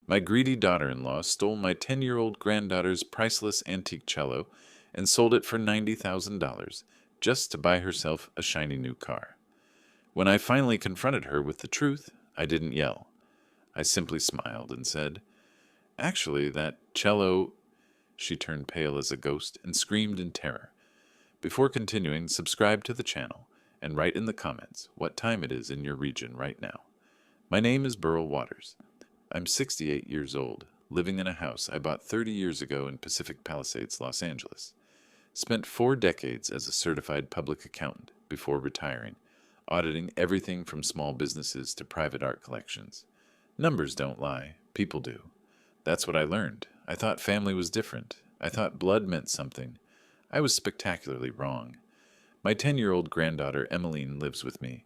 My greedy daughter-in-law stole my 10-year-old granddaughter's priceless antique cello and sold it for $90,000 just to buy herself a shiny new car. When I finally confronted her with the truth, I didn't yell. I simply smiled and said, "Actually, that cello—" She turned pale as a ghost and screamed in terror. Before continuing, subscribe to the channel and write in the comments what time it is in your region right now. My name is Burl Waters. I'm 68 years old, living in a house I bought 30 years ago in Pacific Palisades, Los Angeles. Spent 4 decades as a certified public accountant before retiring, auditing everything from small businesses to private art collections. Numbers don't lie, people do. That's what I learned. I thought family was different. I thought blood meant something. I was spectacularly wrong. My 10-year-old granddaughter Emmeline lives with me.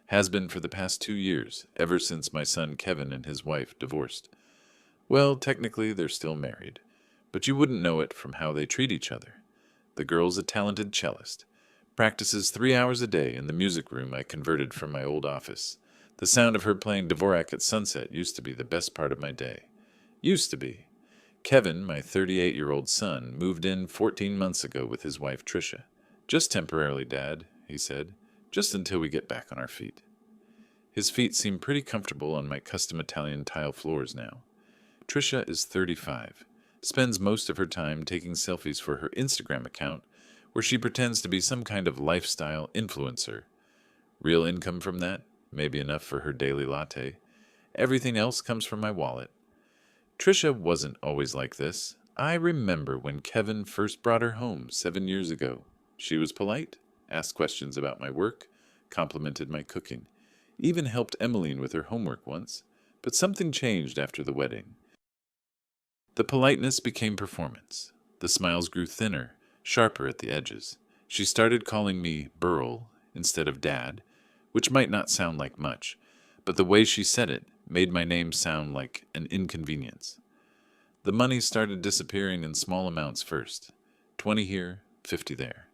Has been for the past 2 years, ever since my son Kevin and his wife divorced. Well, technically they're still married, but you wouldn't know it from how they treat each other. The girl's a talented cellist. Practices 3 hours a day in the music room I converted from my old office. The sound of her playing Dvorak at sunset used to be the best part of my day. Used to be. Kevin, my 38-year-old son, moved in 14 months ago with his wife Tricia. "Just temporarily, Dad," he said. "Just until we get back on our feet." His feet seem pretty comfortable on my custom Italian tile floors now. Tricia is 35. Spends most of her time taking selfies for her Instagram account, where she pretends to be some kind of lifestyle influencer. Real income from that? Maybe enough for her daily latte. Everything else comes from my wallet. Tricia wasn't always like this. I remember when Kevin first brought her home 7 years ago. She was polite, asked questions about my work, complimented my cooking, even helped Emmeline with her homework once, but something changed after the wedding. The politeness became performance. The smiles grew thinner, sharper at the edges. She started calling me Burl instead of Dad, which might not sound like much, but the way she said it made my name sound like an inconvenience. The money started disappearing in small amounts first. 20 here, 50 there.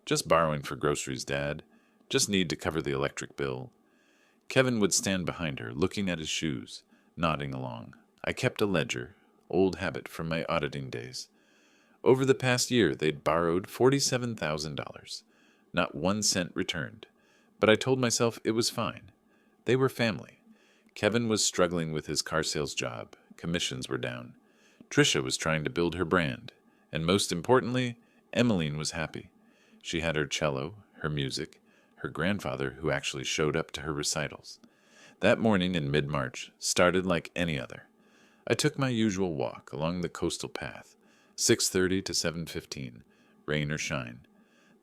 "Just borrowing for groceries, Dad. Just need to cover the electric bill." Kevin would stand behind her, looking at his shoes, nodding along. I kept a ledger, old habit from my auditing days. Over the past year, they'd borrowed $47,000. Not 1 cent returned. But I told myself it was fine. They were family. Kevin was struggling with his car sales job. Commissions were down. Tricia was trying to build her brand. And most importantly, Emmeline was happy. She had her cello, her music, her grandfather who actually showed up to her recitals. That morning in mid-March started like any other. I took my usual walk along the coastal path, 6:30 to 7:15, rain or shine.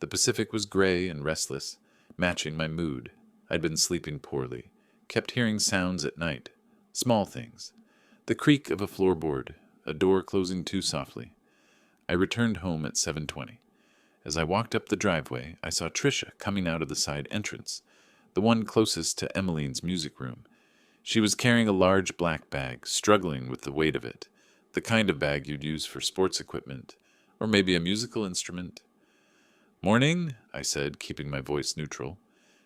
The Pacific was gray and restless, matching my mood. I'd been sleeping poorly, kept hearing sounds at night, small things. The creak of a floorboard, a door closing too softly. I returned home at 7:20. As I walked up the driveway, I saw Tricia coming out of the side entrance, the one closest to Emmeline's music room. She was carrying a large black bag, struggling with the weight of it, the kind of bag you'd use for sports equipment, or maybe a musical instrument. "Morning," I said, keeping my voice neutral.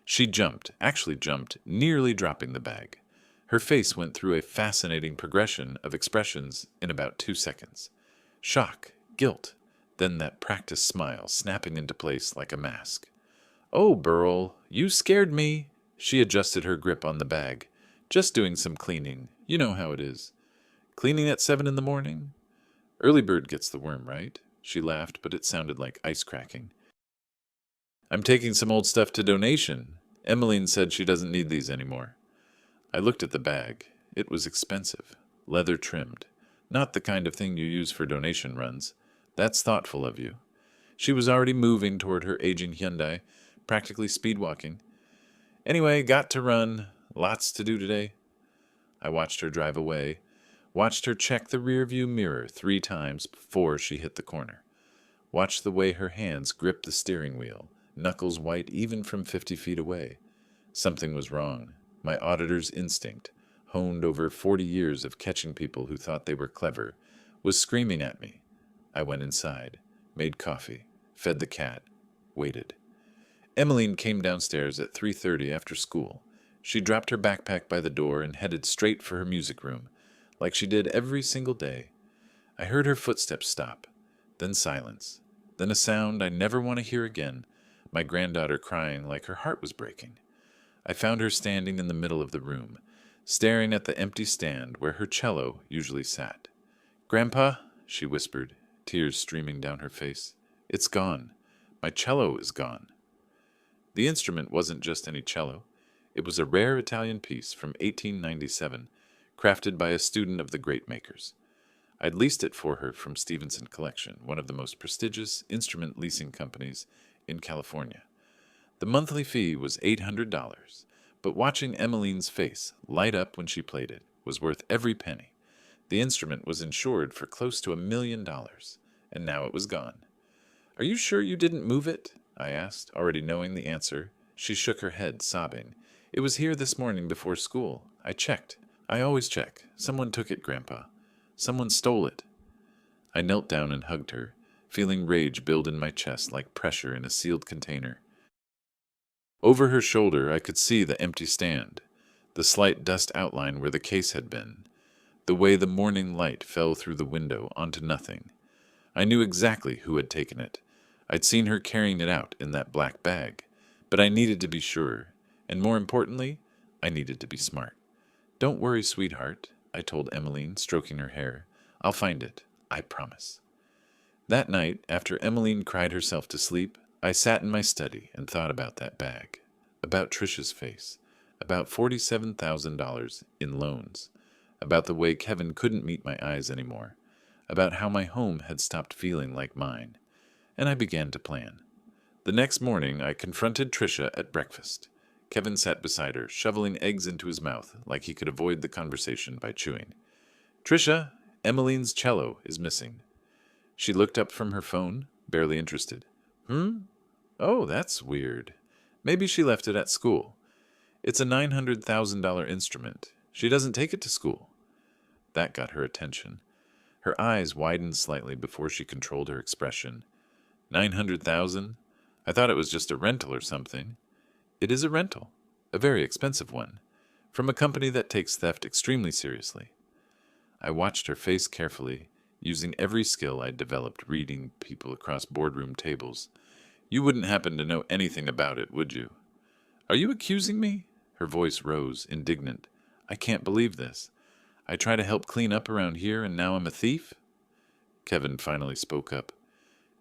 She jumped, actually jumped, nearly dropping the bag. Her face went through a fascinating progression of expressions in about 2 seconds. Shock, guilt, then that practiced smile snapping into place like a mask. "Oh, Burl, you scared me." She adjusted her grip on the bag. "Just doing some cleaning. You know how it is." "Cleaning at 7 in the morning?" "Early bird gets the worm, right?" She laughed, but it sounded like ice cracking. "I'm taking some old stuff to donation. Emmeline said she doesn't need these anymore." I looked at the bag. It was expensive, leather trimmed. Not the kind of thing you use for donation runs. That's thoughtful of you. She was already moving toward her aging Hyundai, practically speed walking. "Anyway, got to run. Lots to do today." I watched her drive away, watched her check the rearview mirror 3 times before she hit the corner. Watched the way her hands gripped the steering wheel, knuckles white even from 50 feet away. Something was wrong. My auditor's instinct, honed over 40 years of catching people who thought they were clever, was screaming at me. I went inside, made coffee, fed the cat, waited. Emmeline came downstairs at 3:30 after school. She dropped her backpack by the door and headed straight for her music room, like she did every single day. I heard her footsteps stop, then silence, then a sound I never want to hear again, my granddaughter crying like her heart was breaking. I found her standing in the middle of the room, staring at the empty stand where her cello usually sat. "Grandpa," she whispered, tears streaming down her face, "it's gone. My cello is gone." The instrument wasn't just any cello. It was a rare Italian piece from 1897, crafted by a student of the great makers. I'd leased it for her from Stevenson Collection, one of the most prestigious instrument leasing companies in California. The monthly fee was $800, but watching Emmeline's face light up when she played it was worth every penny. The instrument was insured for close to $1 million, and now it was gone. "Are you sure you didn't move it?" I asked, already knowing the answer. She shook her head, sobbing. "It was here this morning before school. I checked. I always check. Someone took it, Grandpa. Someone stole it." I knelt down and hugged her, feeling rage build in my chest like pressure in a sealed container. Over her shoulder I could see the empty stand, the slight dust outline where the case had been, the way the morning light fell through the window onto nothing. I knew exactly who had taken it. I'd seen her carrying it out in that black bag, but I needed to be sure, and more importantly, I needed to be smart. "Don't worry, sweetheart," I told Emmeline, stroking her hair. "I'll find it, I promise." That night, after Emmeline cried herself to sleep, I sat in my study and thought about that bag, about Trisha's face, about $47,000 in loans, about the way Kevin couldn't meet my eyes anymore, about how my home had stopped feeling like mine, and I began to plan. The next morning, I confronted Trisha at breakfast. Kevin sat beside her, shoveling eggs into his mouth like he could avoid the conversation by chewing. "Trisha, Emmeline's cello is missing." She looked up from her phone, barely interested. Oh, that's weird. Maybe she left it at school. It's a $900,000 instrument. She doesn't take it to school." That got her attention. Her eyes widened slightly before she controlled her expression. "900,000? I thought it was just a rental or something." "It is a rental, a very expensive one, from a company that takes theft extremely seriously." I watched her face carefully, using every skill I'd developed reading people across boardroom tables. "You wouldn't happen to know anything about it, would you?" "Are you accusing me?" Her voice rose, indignant. "I can't believe this. I try to help clean up around here, and now I'm a thief?" Kevin finally spoke up.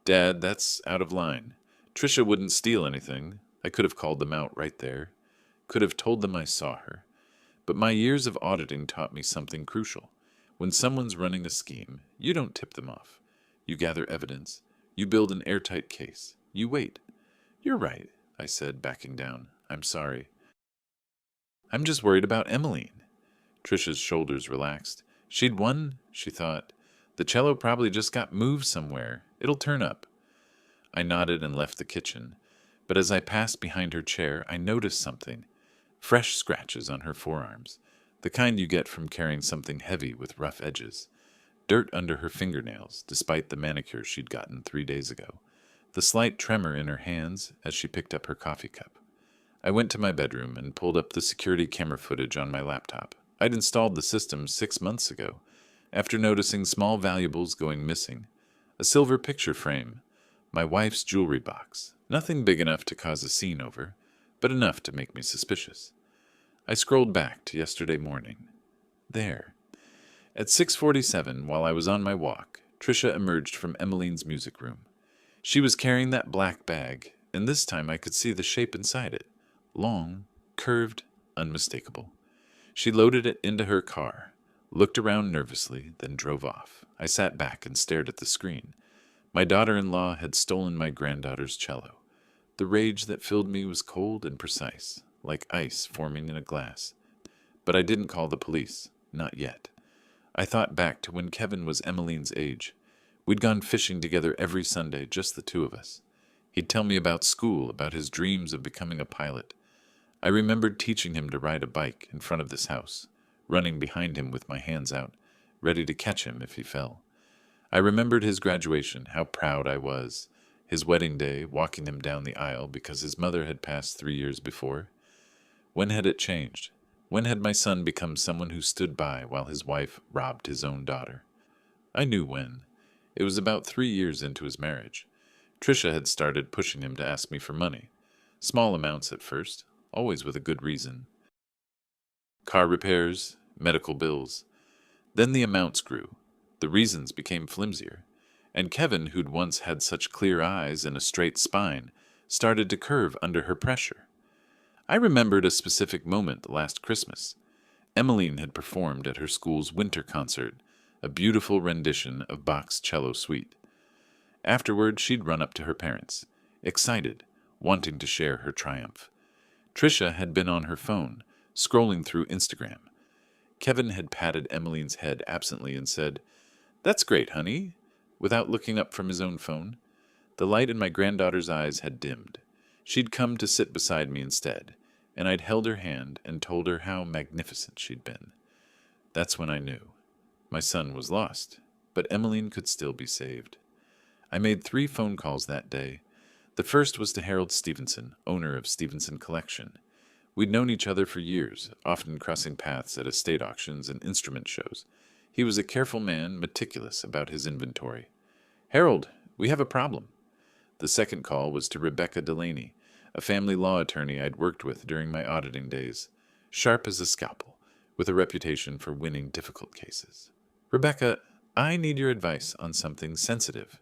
"Dad, that's out of line. Trisha wouldn't steal anything. I could have called them out right there. Could have told them I saw her. But my years of auditing taught me something crucial. When someone's running a scheme, you don't tip them off. You gather evidence. You build an airtight case. You wait." "You're right," I said, backing down. "I'm sorry. I'm just worried about Emmeline." Trisha's shoulders relaxed. She'd won, she thought. The cello probably just got moved somewhere. It'll turn up. I nodded and left the kitchen. But as I passed behind her chair, I noticed something. Fresh scratches on her forearms, the kind you get from carrying something heavy with rough edges. Dirt under her fingernails, despite the manicure she'd gotten 3 days ago. The slight tremor in her hands as she picked up her coffee cup. I went to my bedroom and pulled up the security camera footage on my laptop. I'd installed the system 6 months ago, after noticing small valuables going missing. A silver picture frame, my wife's jewelry box. Nothing big enough to cause a scene over, but enough to make me suspicious. I scrolled back to yesterday morning. There. At 6:47, while I was on my walk, Trisha emerged from Emmeline's music room. She was carrying that black bag, and this time I could see the shape inside it. Long, curved, unmistakable. She loaded it into her car, looked around nervously, then drove off. I sat back and stared at the screen. My daughter-in-law had stolen my granddaughter's cello. The rage that filled me was cold and precise, like ice forming in a glass. But I didn't call the police, not yet. I thought back to when Kevin was Emmeline's age. We'd gone fishing together every Sunday, just the two of us. He'd tell me about school, about his dreams of becoming a pilot. I remembered teaching him to ride a bike in front of this house, running behind him with my hands out, ready to catch him if he fell. I remembered his graduation, how proud I was, his wedding day, walking him down the aisle because his mother had passed 3 years before. When had it changed? When had my son become someone who stood by while his wife robbed his own daughter? I knew when. It was about 3 years into his marriage. Tricia had started pushing him to ask me for money. Small amounts at first, always with a good reason. Car repairs, medical bills. Then the amounts grew. The reasons became flimsier. And Kevin, who'd once had such clear eyes and a straight spine, started to curve under her pressure. I remembered a specific moment last Christmas. Emmeline had performed at her school's winter concert, a beautiful rendition of Bach's Cello Suite. Afterward, she'd run up to her parents, excited, wanting to share her triumph. Tricia had been on her phone, scrolling through Instagram. Kevin had patted Emmeline's head absently and said, "That's great, honey," without looking up from his own phone. The light in my granddaughter's eyes had dimmed. She'd come to sit beside me instead, and I'd held her hand and told her how magnificent she'd been. That's when I knew. My son was lost, but Emmeline could still be saved. I made 3 phone calls that day. The first was to Harold Stevenson, owner of Stevenson Collection. We'd known each other for years, often crossing paths at estate auctions and instrument shows. He was a careful man, meticulous about his inventory. "Harold, we have a problem." The second call was to Rebecca Delaney, a family law attorney I'd worked with during my auditing days, sharp as a scalpel, with a reputation for winning difficult cases. "Rebecca, I need your advice on something sensitive."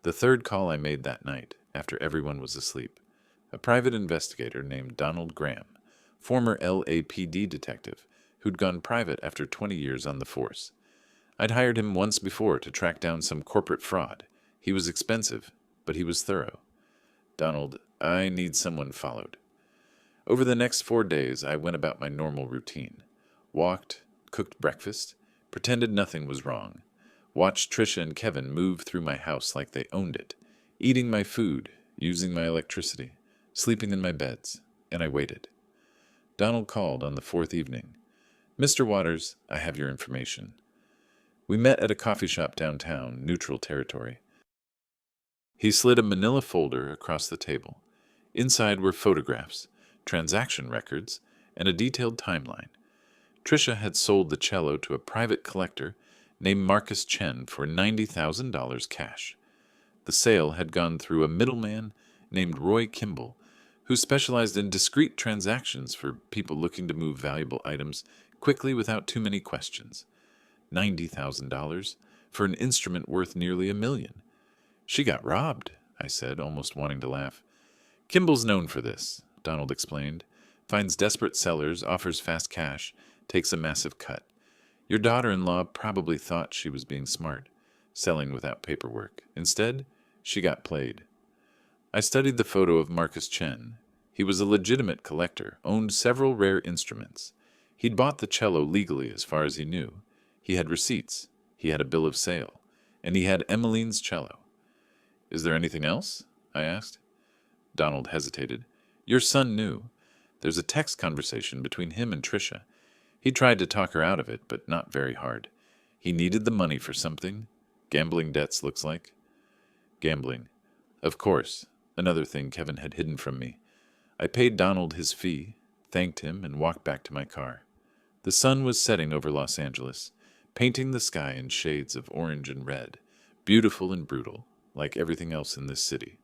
The third call I made that night, after everyone was asleep. A private investigator named Donald Graham, former LAPD detective, who'd gone private after 20 years on the force. I'd hired him once before to track down some corporate fraud. He was expensive, but he was thorough. "Donald, I need someone followed." Over the next 4 days, I went about my normal routine. Walked, cooked breakfast, pretended nothing was wrong. Watched Tricia and Kevin move through my house like they owned it, eating my food, using my electricity, sleeping in my beds, and I waited. Donald called on the 4th evening. "Mr. Waters, I have your information." We met at a coffee shop downtown, neutral territory. He slid a manila folder across the table. Inside were photographs, transaction records, and a detailed timeline. Tricia had sold the cello to a private collector named Marcus Chen for $90,000 cash. The sale had gone through a middleman named Roy Kimball, who specialized in discreet transactions for people looking to move valuable items quickly without too many questions. $90,000 for an instrument worth nearly $1 million. "She got robbed," I said, almost wanting to laugh. "Kimball's known for this," Donald explained. "Finds desperate sellers, offers fast cash, takes a massive cut. Your daughter-in-law probably thought she was being smart, selling without paperwork. Instead, she got played." I studied the photo of Marcus Chen. He was a legitimate collector, owned several rare instruments. He'd bought the cello legally as far as he knew. He had receipts, he had a bill of sale, and he had Emmeline's cello. "Is there anything else?" I asked. Donald hesitated. "Your son knew. There's a text conversation between him and Tricia. He tried to talk her out of it, but not very hard. He needed the money for something. Gambling debts, looks like." Gambling. Of course, another thing Kevin had hidden from me. I paid Donald his fee, thanked him, and walked back to my car. The sun was setting over Los Angeles, painting the sky in shades of orange and red, beautiful and brutal, like everything else in this city.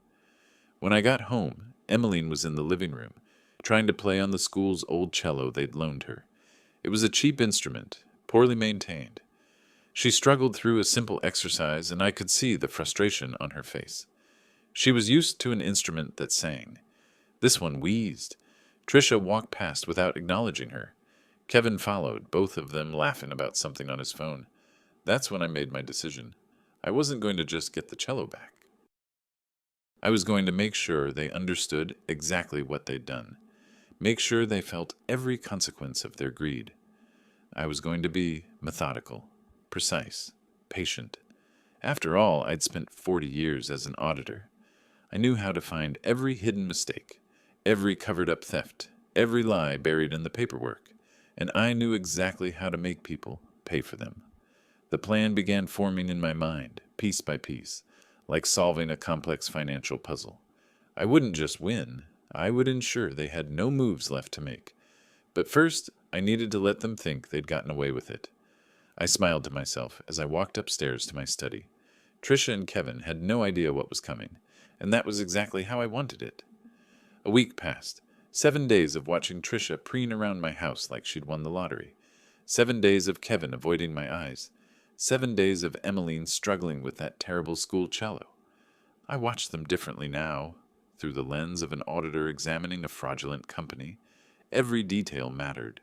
When I got home, Emmeline was in the living room, trying to play on the school's old cello they'd loaned her. It was a cheap instrument, poorly maintained. She struggled through a simple exercise, and I could see the frustration on her face. She was used to an instrument that sang. This one wheezed. Tricia walked past without acknowledging her. Kevin followed, both of them laughing about something on his phone. That's when I made my decision. I wasn't going to just get the cello back. I was going to make sure they understood exactly what they'd done. Make sure they felt every consequence of their greed. I was going to be methodical, precise, patient. After all, I'd spent 40 years as an auditor. I knew how to find every hidden mistake, every covered-up theft, every lie buried in the paperwork, and I knew exactly how to make people pay for them. The plan began forming in my mind, piece by piece, like solving a complex financial puzzle. I wouldn't just win. I would ensure they had no moves left to make. But first, I needed to let them think they'd gotten away with it. I smiled to myself as I walked upstairs to my study. Trisha and Kevin had no idea what was coming, and that was exactly how I wanted it. A week passed. 7 days of watching Trisha preen around my house like she'd won the lottery. 7 days of Kevin avoiding my eyes. 7 days of Emmeline struggling with that terrible school cello. I watched them differently now, through the lens of an auditor examining a fraudulent company. Every detail mattered.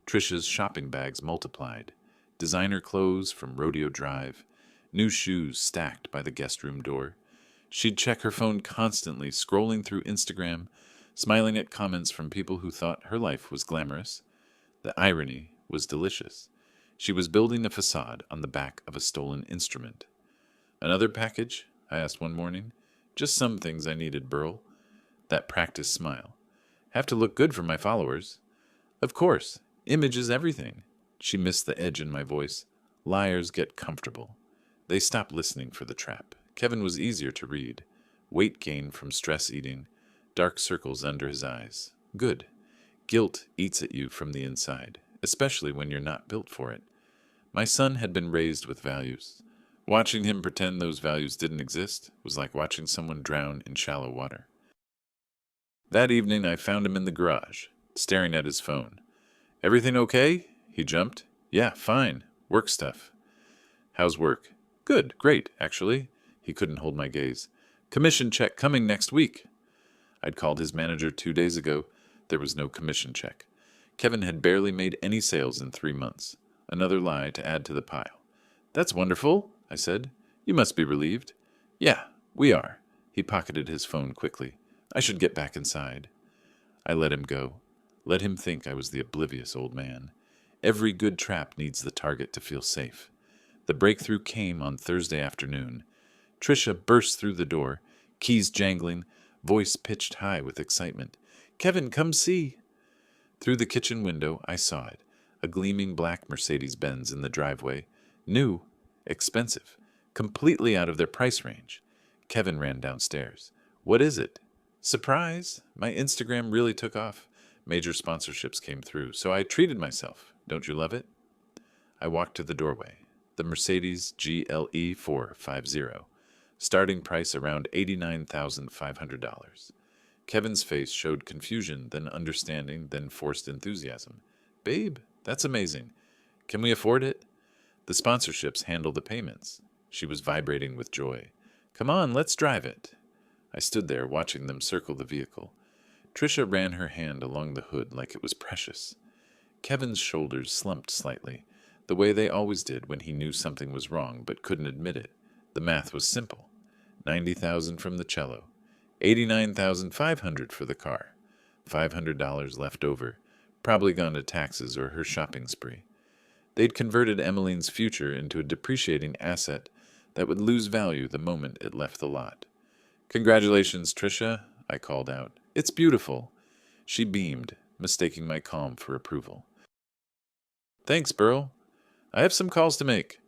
Trisha's shopping bags multiplied. Designer clothes from Rodeo Drive. New shoes stacked by the guest room door. She'd check her phone constantly, scrolling through Instagram, smiling at comments from people who thought her life was glamorous. The irony was delicious. She was building a facade on the back of a stolen instrument. "Another package?" I asked one morning. "Just some things I needed, Burl." That practiced smile. "Have to look good for my followers." "Of course. Image is everything." She missed the edge in my voice. Liars get comfortable. They stopped listening for the trap. Kevin was easier to read. Weight gain from stress eating. Dark circles under his eyes. Good. Guilt eats at you from the inside, especially when you're not built for it. My son had been raised with values. Watching him pretend those values didn't exist was like watching someone drown in shallow water. That evening I found him in the garage, staring at his phone. "Everything okay?" He jumped. "Yeah, fine. Work stuff." "How's work?" "Good, great, actually." He couldn't hold my gaze. "Commission check coming next week." I'd called his manager 2 days ago. There was no commission check. Kevin had barely made any sales in 3 months. Another lie to add to the pile. "That's wonderful," I said. "You must be relieved." "Yeah, we are." He pocketed his phone quickly. "I should get back inside." I let him go. Let him think I was the oblivious old man. Every good trap needs the target to feel safe. The breakthrough came on Thursday afternoon. Trisha burst through the door, keys jangling, voice pitched high with excitement. "Kevin, come see." Through the kitchen window, I saw it, a gleaming black Mercedes-Benz in the driveway. New, expensive, completely out of their price range. Kevin ran downstairs. "What is it?" "Surprise! My Instagram really took off. Major sponsorships came through, so I treated myself. Don't you love it?" I walked to the doorway. The Mercedes GLE 450. Starting price around $89,500. Kevin's face showed confusion, then understanding, then forced enthusiasm. "Babe, that's amazing. Can we afford it?" "The sponsorships handle the payments." She was vibrating with joy. "Come on, let's drive it." I stood there watching them circle the vehicle. Trisha ran her hand along the hood like it was precious. Kevin's shoulders slumped slightly, the way they always did when he knew something was wrong but couldn't admit it. The math was simple. $90,000 from the cello, $89,500 for the car, $500 left over, probably gone to taxes or her shopping spree. They'd converted Emmeline's future into a depreciating asset that would lose value the moment it left the lot. "Congratulations, Trisha," I called out. "It's beautiful." She beamed, mistaking my calm for approval. "Thanks, Burl. I have some calls to make."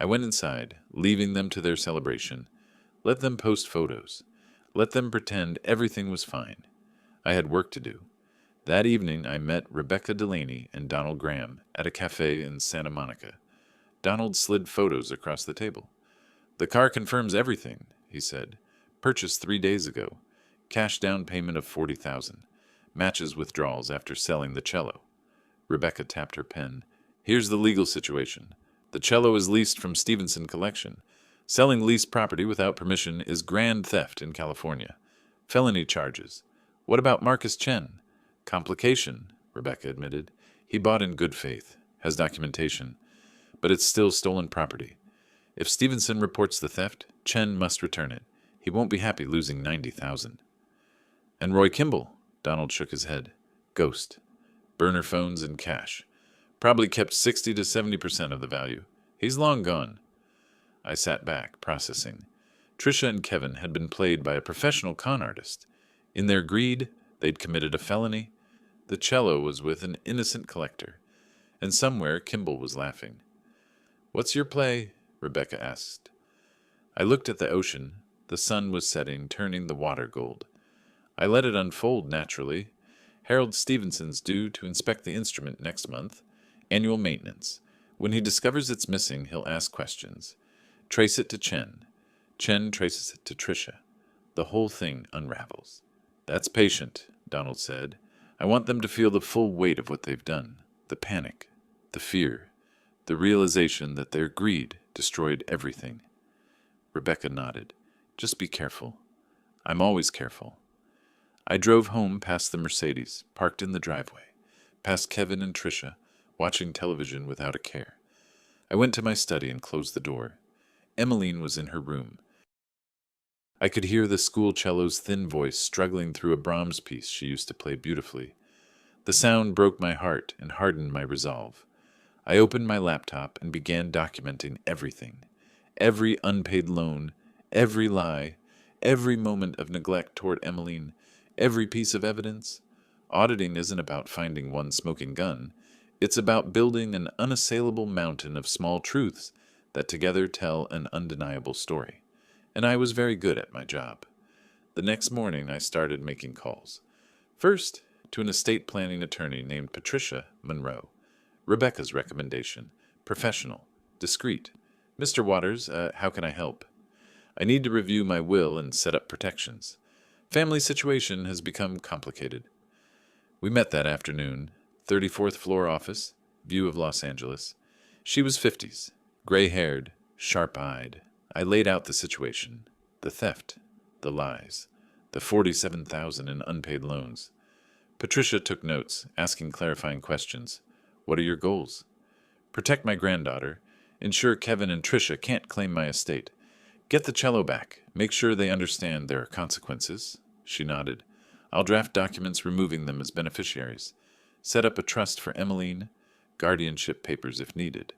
I went inside, leaving them to their celebration. Let them post photos. Let them pretend everything was fine. I had work to do. That evening I met Rebecca Delaney and Donald Graham at a cafe in Santa Monica. Donald slid photos across the table. "The car confirms everything," he said. "Purchased 3 days ago. Cash down payment of $40,000. Matches withdrawals after selling the cello." Rebecca tapped her pen. "Here's the legal situation. The cello is leased from Stevenson Collection. Selling leased property without permission is grand theft in California. Felony charges. What about Marcus Chen?" "Complication," Rebecca admitted. "He bought in good faith. Has documentation. But it's still stolen property. If Stevenson reports the theft, Chen must return it. He won't be happy losing $90,000. "And Roy Kimball?" Donald shook his head. "Ghost. Burner phones and cash. Probably kept 60 to 70% of the value. He's long gone." I sat back, processing. Trisha and Kevin had been played by a professional con artist. In their greed, they'd committed a felony. The cello was with an innocent collector. And somewhere Kimball was laughing. "What's your play?" Rebecca asked. I looked at the ocean. The sun was setting, turning the water gold. I let it unfold naturally. Harold Stevenson's due to inspect the instrument next month. Annual maintenance. When he discovers it's missing, he'll ask questions. Trace it to Chen. Chen traces it to Tricia. The whole thing unravels. That's patient, Donald said. I want them to feel the full weight of what they've done. The panic, the fear, the realization that their greed destroyed everything. Rebecca nodded. Just be careful. I'm always careful. I drove home past the Mercedes, parked in the driveway, past Kevin and Tricia, watching television without a care. I went to my study and closed the door. Emmeline was in her room. I could hear the school cello's thin voice struggling through a Brahms piece she used to play beautifully. The sound broke my heart and hardened my resolve. I opened my laptop and began documenting everything. Every unpaid loan, every lie, every moment of neglect toward Emmeline, every piece of evidence. Auditing isn't about finding one smoking gun. It's about building an unassailable mountain of small truths that together tell an undeniable story. And I was very good at my job. The next morning I started making calls. First, to an estate planning attorney named Patricia Monroe. Rebecca's recommendation. Professional. Discreet. Mr. Waters, how can I help? I need to review my will and set up protections. Family situation has become complicated. We met that afternoon. 34th floor office, view of Los Angeles. She was 50s, gray-haired, sharp-eyed. I laid out the situation, the theft, the lies, the $47,000 in unpaid loans. Patricia took notes, asking clarifying questions. What are your goals? Protect my granddaughter, ensure Kevin and Tricia can't claim my estate. Get the cello back, make sure they understand there are consequences. She nodded. I'll draft documents removing them as beneficiaries. Set up a trust for Emmeline, guardianship papers if needed.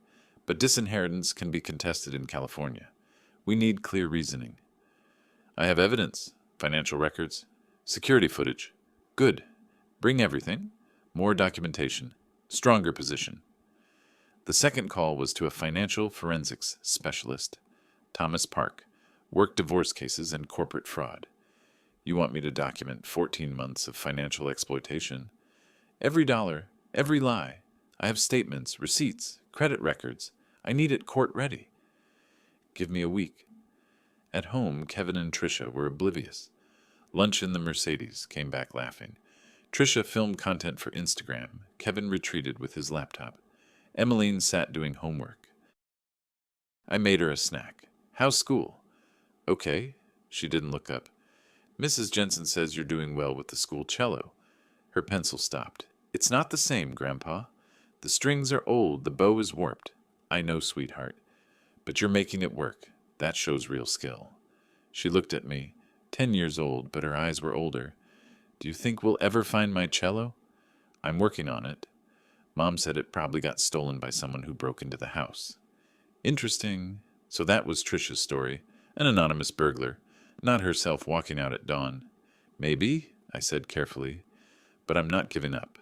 But disinheritance can be contested in California. We need clear reasoning. I have evidence, financial records, security footage. Good. Bring everything. More documentation. Stronger position. The second call was to a financial forensics specialist, Thomas Park, worked divorce cases and corporate fraud. You want me to document 14 months of financial exploitation? Every dollar, every lie. I have statements, receipts, credit records. I need it court ready. Give me a week. At home, Kevin and Tricia were oblivious. Lunch in the Mercedes, came back laughing. Tricia filmed content for Instagram. Kevin retreated with his laptop. Emmeline sat doing homework. I made her a snack. How's school? Okay. She didn't look up. Mrs. Jensen says you're doing well with the school cello. Her pencil stopped. It's not the same, Grandpa. The strings are old, the bow is warped. I know, sweetheart. But you're making it work. That shows real skill. She looked at me, 10 years old, but her eyes were older. Do you think we'll ever find my cello? I'm working on it. Mom said it probably got stolen by someone who broke into the house. Interesting. So that was Tricia's story. An anonymous burglar. Not herself walking out at dawn. Maybe, I said carefully. But I'm not giving up.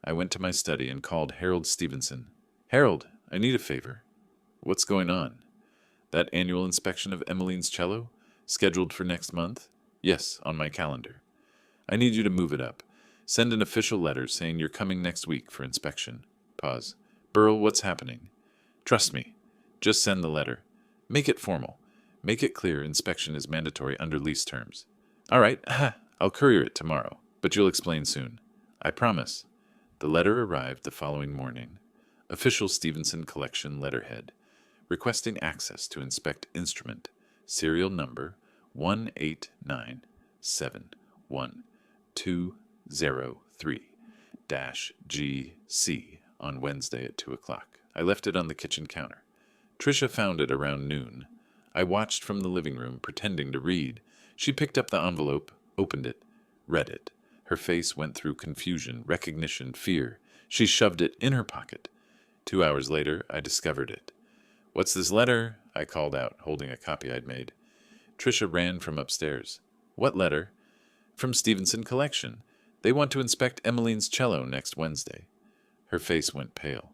I went to my study and called Harold Stevenson. Harold, I need a favor. What's going on? That annual inspection of Emmeline's cello? Scheduled for next month? Yes, on my calendar. I need you to move it up. Send an official letter saying you're coming next week for inspection. Pause. Burl, what's happening? Trust me. Just send the letter. Make it formal. Make it clear inspection is mandatory under lease terms. All right, I'll courier it tomorrow, but you'll explain soon. I promise. The letter arrived the following morning. Official Stevenson Collection letterhead. Requesting access to inspect instrument. Serial number 1897123-GC on Wednesday at 2 o'clock. I left it on the kitchen counter. Tricia found it around noon. I watched from the living room, pretending to read. She picked up the envelope, opened it, read it. Her face went through confusion, recognition, fear. She shoved it in her pocket. 2 hours later, I discovered it. What's this letter? I called out, holding a copy I'd made. Tricia ran from upstairs. What letter? From Stevenson Collection. They want to inspect Emmeline's cello next Wednesday. Her face went pale,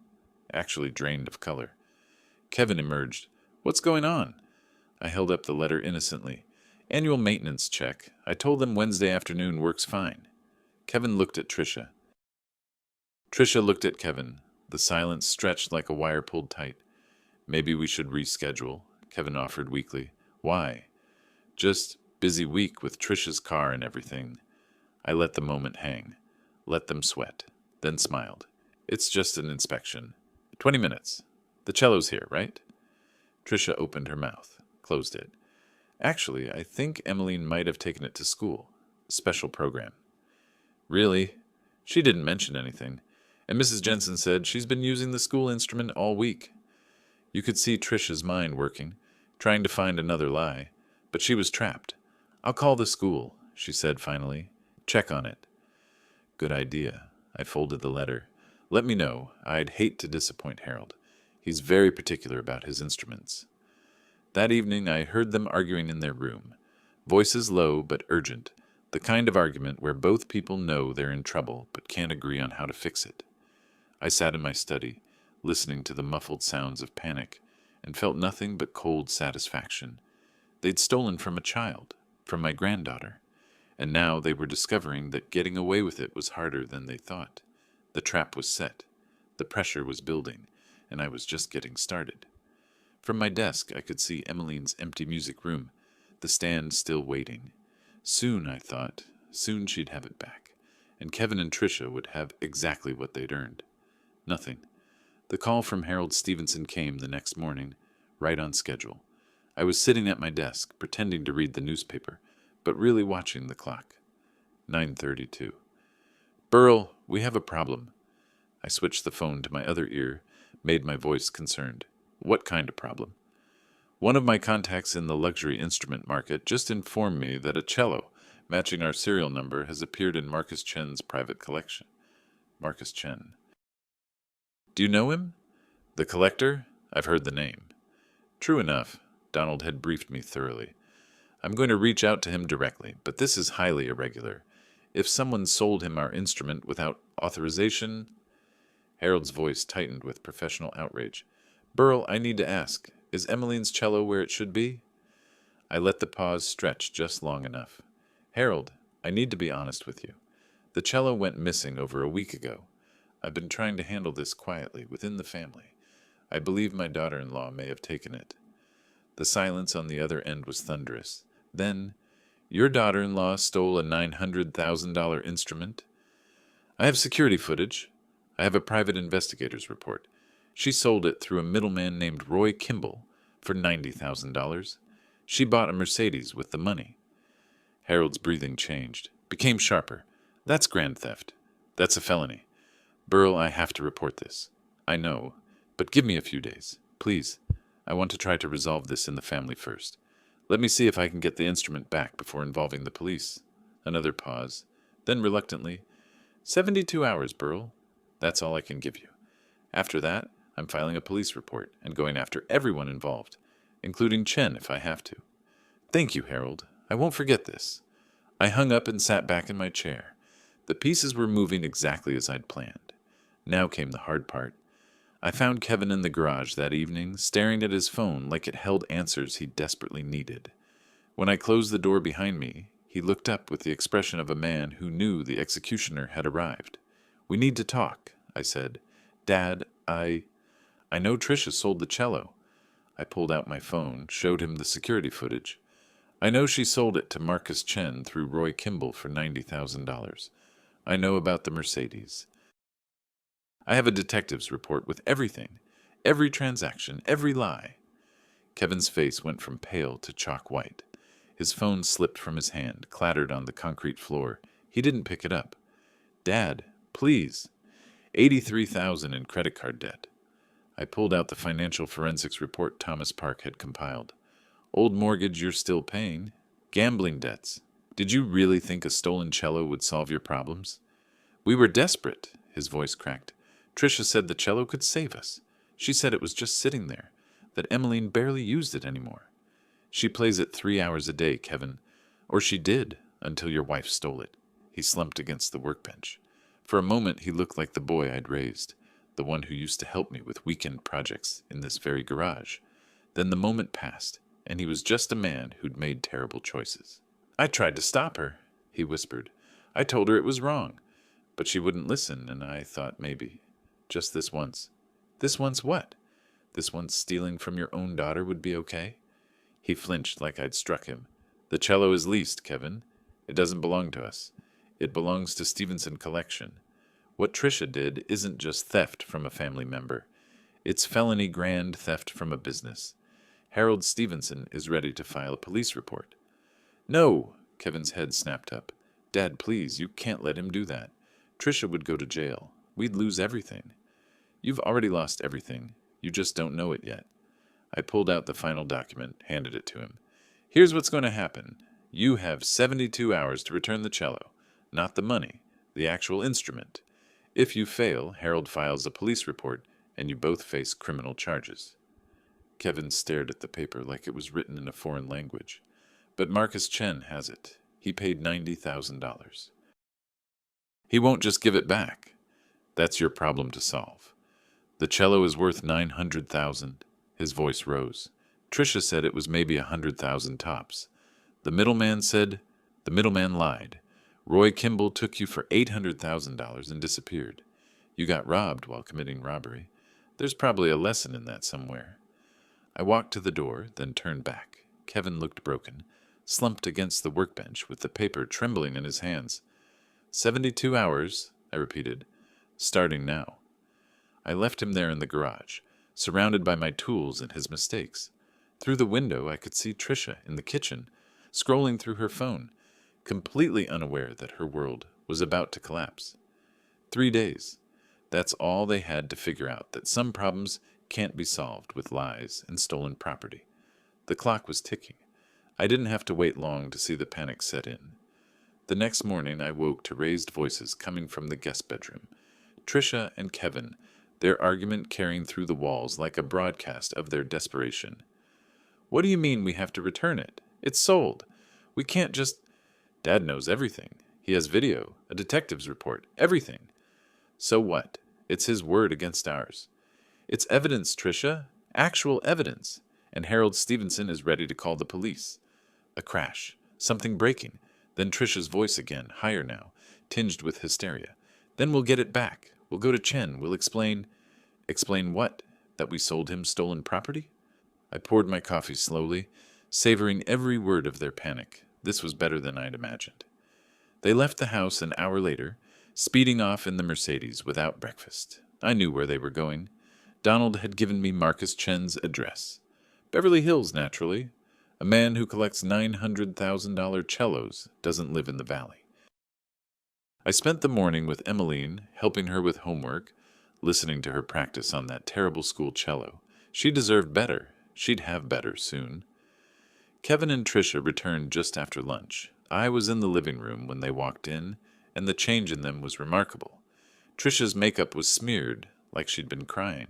actually drained of color. Kevin emerged. What's going on? I held up the letter innocently. Annual maintenance check. I told them Wednesday afternoon works fine. Kevin looked at Trisha. Trisha looked at Kevin. The silence stretched like a wire pulled tight. Maybe we should reschedule, Kevin offered weakly. Why? Just busy week with Trisha's car and everything. I let the moment hang. Let them sweat. Then smiled. It's just an inspection. 20 minutes. The cello's here, right? Trisha opened her mouth, closed it. Actually, I think Emmeline might have taken it to school. Special program. Really? She didn't mention anything. And Mrs. Jensen said she's been using the school instrument all week. You could see Trisha's mind working, trying to find another lie. But she was trapped. I'll call the school, she said finally. Check on it. Good idea. I folded the letter. Let me know. I'd hate to disappoint Harold. He's very particular about his instruments. That evening I heard them arguing in their room. Voices low but urgent. The kind of argument where both people know they're in trouble but can't agree on how to fix it. I sat in my study, listening to the muffled sounds of panic, and felt nothing but cold satisfaction. They'd stolen from a child, from my granddaughter, and now they were discovering that getting away with it was harder than they thought. The trap was set, the pressure was building, and I was just getting started. From my desk I could see Emmeline's empty music room, the stand still waiting. Soon, I thought, soon she'd have it back, and Kevin and Trisha would have exactly what they'd earned. Nothing. The call from Harold Stevenson came the next morning, right on schedule. I was sitting at my desk, pretending to read the newspaper, but really watching the clock. 9:32. Burl, we have a problem. I switched the phone to my other ear, made my voice concerned. What kind of problem? One of my contacts in the luxury instrument market just informed me that a cello, matching our serial number, has appeared in Marcus Chen's private collection. Marcus Chen. Do you know him? The collector? I've heard the name. True enough. Donald had briefed me thoroughly. I'm going to reach out to him directly, but this is highly irregular. If someone sold him our instrument without authorization... Harold's voice tightened with professional outrage. Burl, I need to ask, is Emmeline's cello where it should be? I let the pause stretch just long enough. Harold, I need to be honest with you. The cello went missing over a week ago. I've been trying to handle this quietly within the family. I believe my daughter-in-law may have taken it. The silence on the other end was thunderous. Then, your daughter-in-law stole a $900,000 instrument? I have security footage. I have a private investigator's report. She sold it through a middleman named Roy Kimball for $90,000. She bought a Mercedes with the money. Harold's breathing changed, became sharper. That's grand theft. That's a felony. Burl, I have to report this. I know, but give me a few days. Please. I want to try to resolve this in the family first. Let me see if I can get the instrument back before involving the police. Another pause. Then reluctantly, 72 hours, Burl. That's all I can give you. After that, I'm filing a police report and going after everyone involved, including Chen if I have to. Thank you, Harold. I won't forget this. I hung up and sat back in my chair. The pieces were moving exactly as I'd planned. Now came the hard part. I found Kevin in the garage that evening, staring at his phone like it held answers he desperately needed. When I closed the door behind me, he looked up with the expression of a man who knew the executioner had arrived. We need to talk, I said. Dad, I know Trisha sold the cello. I pulled out my phone, showed him the security footage. I know she sold it to Marcus Chen through Roy Kimball for $90,000. I know about the Mercedes. I have a detective's report with everything, every transaction, every lie. Kevin's face went from pale to chalk white. His phone slipped from his hand, clattered on the concrete floor. He didn't pick it up. Dad, please. $83,000 in credit card debt. I pulled out the financial forensics report Thomas Park had compiled. Old mortgage you're still paying. Gambling debts. Did you really think a stolen cello would solve your problems? We were desperate, his voice cracked. Trisha said the cello could save us. She said it was just sitting there, that Emmeline barely used it anymore. She plays it 3 hours a day, Kevin. Or she did, until your wife stole it. He slumped against the workbench. For a moment he looked like the boy I'd raised, the one who used to help me with weekend projects in this very garage. Then the moment passed, and he was just a man who'd made terrible choices. I tried to stop her, he whispered. I told her it was wrong, but she wouldn't listen, and I thought maybe, just this once. This once what? This once stealing from your own daughter would be okay? He flinched like I'd struck him. The cello is leased, Kevin. It doesn't belong to us. It belongs to Stevenson Collection. What Tricia did isn't just theft from a family member. It's felony grand theft from a business. Harold Stevenson is ready to file a police report. No! Kevin's head snapped up. Dad, please, you can't let him do that. Tricia would go to jail. We'd lose everything. You've already lost everything. You just don't know it yet. I pulled out the final document, handed it to him. Here's what's going to happen. You have 72 hours to return the cello. Not the money, the actual instrument. If you fail, Harold files a police report, and you both face criminal charges. Kevin stared at the paper like it was written in a foreign language. But Marcus Chen has it. He paid $90,000. He won't just give it back. That's your problem to solve. The cello is worth $900,000. His voice rose. Tricia said it was maybe $100,000 tops. The middleman lied. Roy Kimball took you for $800,000 and disappeared. You got robbed while committing robbery. There's probably a lesson in that somewhere. I walked to the door, then turned back. Kevin looked broken, slumped against the workbench with the paper trembling in his hands. 72 hours, I repeated, starting now. I left him there in the garage, surrounded by my tools and his mistakes. Through the window, I could see Tricia in the kitchen, scrolling through her phone, completely unaware that her world was about to collapse. 3 days. That's all they had to figure out that some problems can't be solved with lies and stolen property. The clock was ticking. I didn't have to wait long to see the panic set in. The next morning, I woke to raised voices coming from the guest bedroom. Tricia and Kevin, their argument carrying through the walls like a broadcast of their desperation. What do you mean we have to return it? It's sold. We can't just... Dad knows everything. He has video, a detective's report, everything. So what? It's his word against ours. It's evidence, Tricia. Actual evidence. And Harold Stevenson is ready to call the police. A crash. Something breaking. Then Tricia's voice again, higher now, tinged with hysteria. Then we'll get it back. We'll go to Chen. We'll explain... Explain what? That we sold him stolen property? I poured my coffee slowly, savoring every word of their panic. This was better than I'd imagined. They left the house an hour later, speeding off in the Mercedes without breakfast. I knew where they were going. Donald had given me Marcus Chen's address. Beverly Hills, naturally. A man who collects $900,000 cellos doesn't live in the valley. I spent the morning with Emmeline, helping her with homework, listening to her practice on that terrible school cello. She deserved better. She'd have better soon. Kevin and Tricia returned just after lunch. I was in the living room when they walked in, and the change in them was remarkable. Tricia's makeup was smeared, like she'd been crying.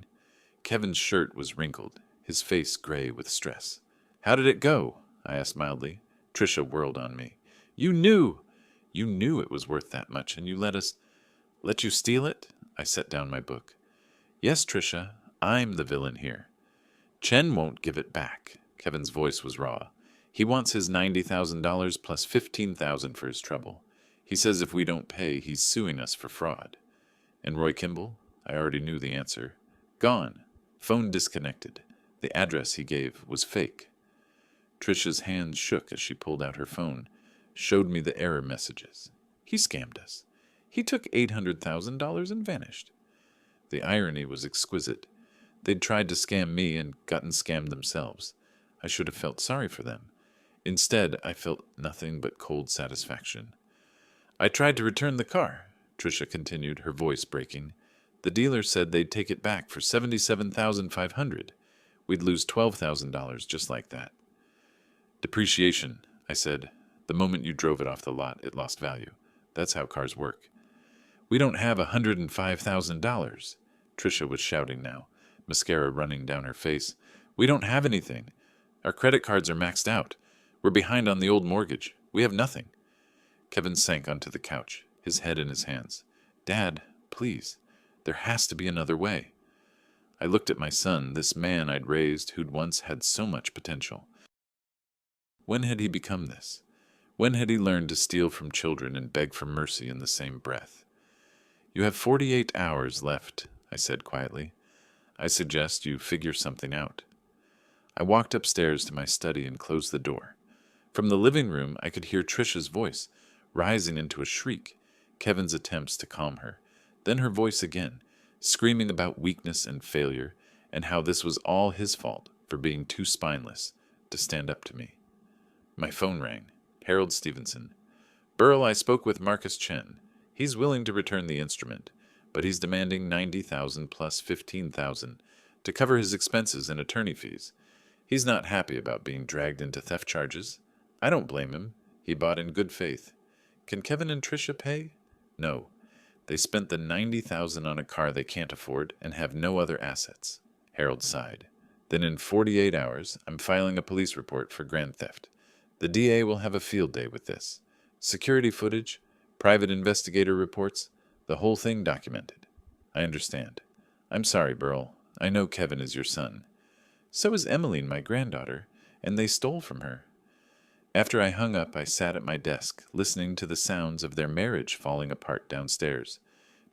Kevin's shirt was wrinkled, his face gray with stress. How did it go? I asked mildly. Tricia whirled on me. You knew it was worth that much, and you let you steal it? I set down my book. Yes, Tricia, I'm the villain here. Chen won't give it back. Kevin's voice was raw. He wants his $90,000 plus $15,000 for his trouble. He says if we don't pay, he's suing us for fraud. And Roy Kimball? I already knew the answer. Gone. Phone disconnected. The address he gave was fake. Tricia's hands shook as she pulled out her phone, showed me the error messages. He scammed us. He took $800,000 and vanished. The irony was exquisite. They'd tried to scam me and gotten scammed themselves. I should have felt sorry for them. Instead, I felt nothing but cold satisfaction. I tried to return the car, Tricia continued, her voice breaking. The dealer said they'd take it back for $77,500. We'd lose $12,000 just like that. Depreciation, I said. The moment you drove it off the lot, it lost value. That's how cars work. We don't have $105,000. Tricia was shouting now, mascara running down her face. We don't have anything. Our credit cards are maxed out. We're behind on the old mortgage. We have nothing. Kevin sank onto the couch, his head in his hands. Dad, please. There has to be another way. I looked at my son, this man I'd raised who'd once had so much potential. When had he become this? When had he learned to steal from children and beg for mercy in the same breath? "You have 48 hours left," I said quietly. "I suggest you figure something out." I walked upstairs to my study and closed the door. From the living room, I could hear Trisha's voice, rising into a shriek, Kevin's attempts to calm her, then her voice again, screaming about weakness and failure, and how this was all his fault for being too spineless to stand up to me. My phone rang. Harold Stevenson. "Burl, I spoke with Marcus Chen. He's willing to return the instrument, but he's demanding 90,000 plus 15,000 to cover his expenses and attorney fees. He's not happy about being dragged into theft charges. I don't blame him. He bought in good faith. Can Kevin and Trisha pay? No. They spent the 90,000 on a car they can't afford and have no other assets." Harold sighed. "Then in 48 hours, I'm filing a police report for grand theft. The DA will have a field day with this. Security footage, private investigator reports, the whole thing documented." "I understand. I'm sorry, Burl. I know Kevin is your son. So is Emmeline, my granddaughter, and they stole from her." After I hung up, I sat at my desk, listening to the sounds of their marriage falling apart downstairs.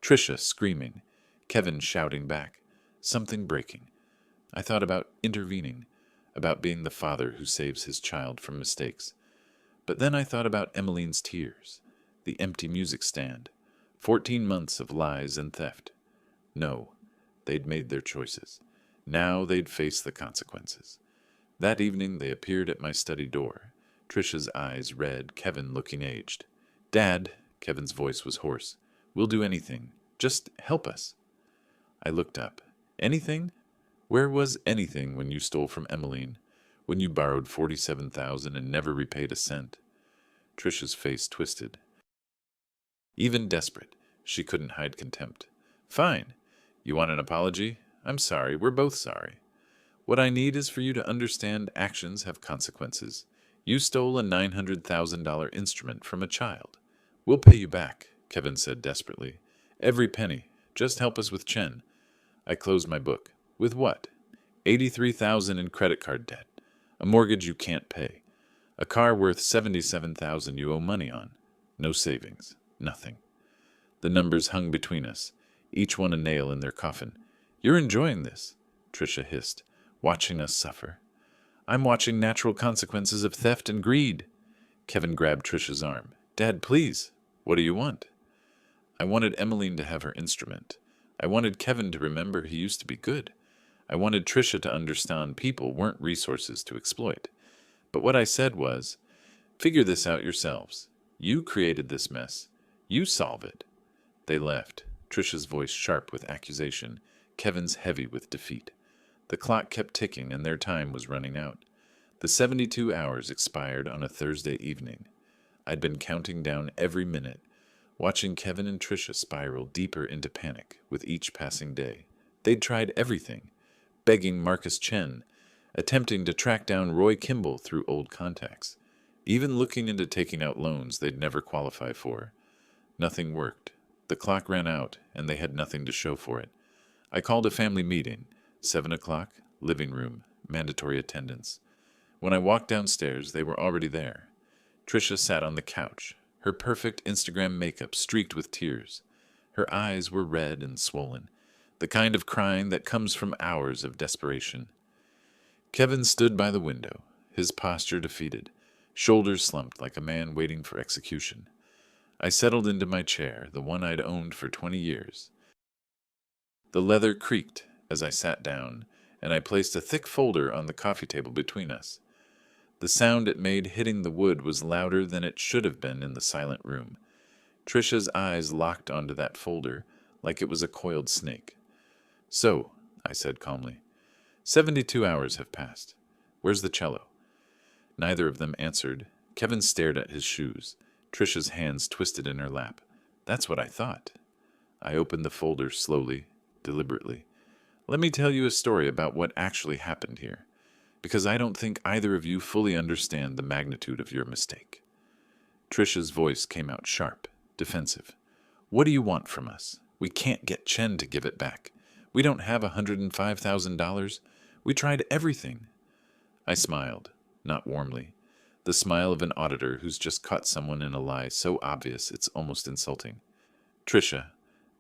Trisha screaming, Kevin shouting back, something breaking. I thought about intervening, about being the father who saves his child from mistakes. But then I thought about Emmeline's tears, the empty music stand, 14 months of lies and theft. No, they'd made their choices. Now they'd face the consequences. That evening they appeared at my study door, Trisha's eyes red, Kevin looking aged. "Dad," Kevin's voice was hoarse, "we'll do anything. Just help us." I looked up. "Anything? Where was anything when you stole from Emmeline? When you borrowed 47,000 and never repaid a cent?" Trisha's face twisted. Even desperate, she couldn't hide contempt. "Fine. You want an apology? I'm sorry. We're both sorry. What I need is for you to understand actions have consequences. You stole a $900,000 instrument from a child. We'll pay you back," Kevin said desperately. "Every penny. Just help us with Chen." I closed my book. "With what?" 83,000 in credit card debt. A mortgage you can't pay. A car worth 77,000 you owe money on. No savings. Nothing." The numbers hung between us, each one a nail in their coffin. "You're enjoying this," Trisha hissed, "watching us suffer." "I'm watching natural consequences of theft and greed." Kevin grabbed Trisha's arm. "Dad, please. What do you want?" "I wanted Emmeline to have her instrument. I wanted Kevin to remember he used to be good. I wanted Trisha to understand people weren't resources to exploit. But what I said was, figure this out yourselves. You created this mess. You solve it." They left, Trisha's voice sharp with accusation, Kevin's heavy with defeat. The clock kept ticking and their time was running out. The 72 hours expired on a Thursday evening. I'd been counting down every minute, watching Kevin and Trisha spiral deeper into panic with each passing day. They'd tried everything, begging Marcus Chen, attempting to track down Roy Kimball through old contacts, even looking into taking out loans they'd never qualify for. Nothing worked. The clock ran out, and they had nothing to show for it. I called a family meeting. 7 o'clock, living room, mandatory attendance. When I walked downstairs, they were already there. Trisha sat on the couch, her perfect Instagram makeup streaked with tears. Her eyes were red and swollen, the kind of crying that comes from hours of desperation. Kevin stood by the window, his posture defeated, shoulders slumped like a man waiting for execution. I settled into my chair, the one I'd owned for 20 years. The leather creaked as I sat down, and I placed a thick folder on the coffee table between us. The sound it made hitting the wood was louder than it should have been in the silent room. Trisha's eyes locked onto that folder like it was a coiled snake. "So," I said calmly, 72 hours have passed. Where's the cello?" Neither of them answered. Kevin stared at his shoes. Trisha's hands twisted in her lap. "That's what I thought." I opened the folder slowly, deliberately. "Let me tell you a story about what actually happened here, because I don't think either of you fully understand the magnitude of your mistake." Trisha's voice came out sharp, defensive. "What do you want from us? We can't get Chen to give it back. We don't have $105,000. We tried everything." I smiled, not warmly. the smile of an auditor who's just caught someone in a lie so obvious it's almost insulting. Tricia,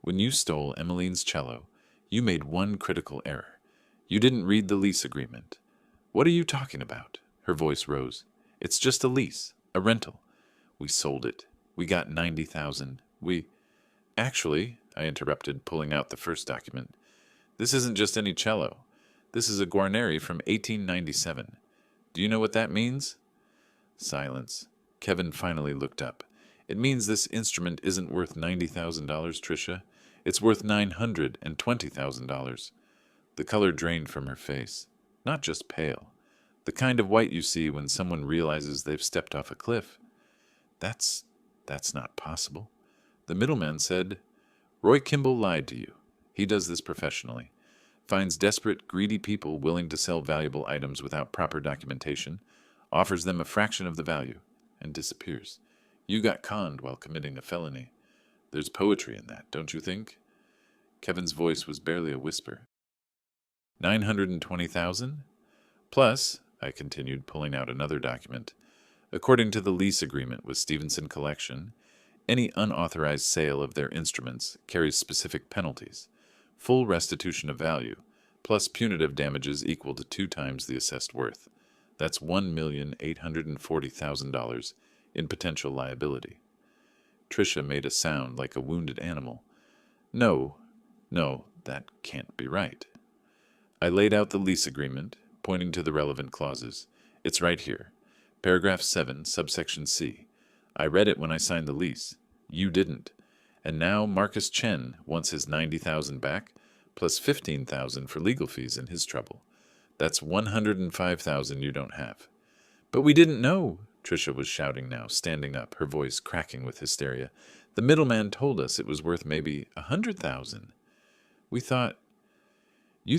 when you stole Emmeline's cello, you made one critical error. You didn't read the lease agreement. What are you talking about? Her voice rose. It's just a lease, a rental. We sold it. We got 90,000. Actually, I interrupted, pulling out the first document. This isn't just any cello. This is a Guarneri from 1897. Do you know what that means? Silence. Kevin finally looked up. It means this instrument isn't worth $90,000, Tricia. It's worth $920,000. The color drained from her face. Not just pale. The kind of white you see when someone realizes they've stepped off a cliff. That's not possible. The middleman said, Roy Kimball lied to you. He does this professionally. Finds desperate, greedy people willing to sell valuable items without proper documentation, offers them a fraction of the value, and disappears. You got conned while committing a felony. There's poetry in that, don't you think? Kevin's voice was barely a whisper. 920,000? Plus, I continued, pulling out another document, according to the lease agreement with Stevenson Collection, any unauthorized sale of their instruments carries specific penalties. Full restitution of value, plus punitive damages equal to 2 times the assessed worth. That's $1,840,000 in potential liability. Tricia made a sound like a wounded animal. No, that can't be right. I laid out the lease agreement, pointing to the relevant clauses. It's right here. Paragraph 7, subsection C. I read it when I signed the lease. You didn't. And now Marcus Chen wants his 90,000 back, plus 15,000 for legal fees in his trouble. That's 105,000 you don't have. But we didn't know, Tricia was shouting now, standing up, her voice cracking with hysteria. The middleman told us it was worth maybe 100,000. You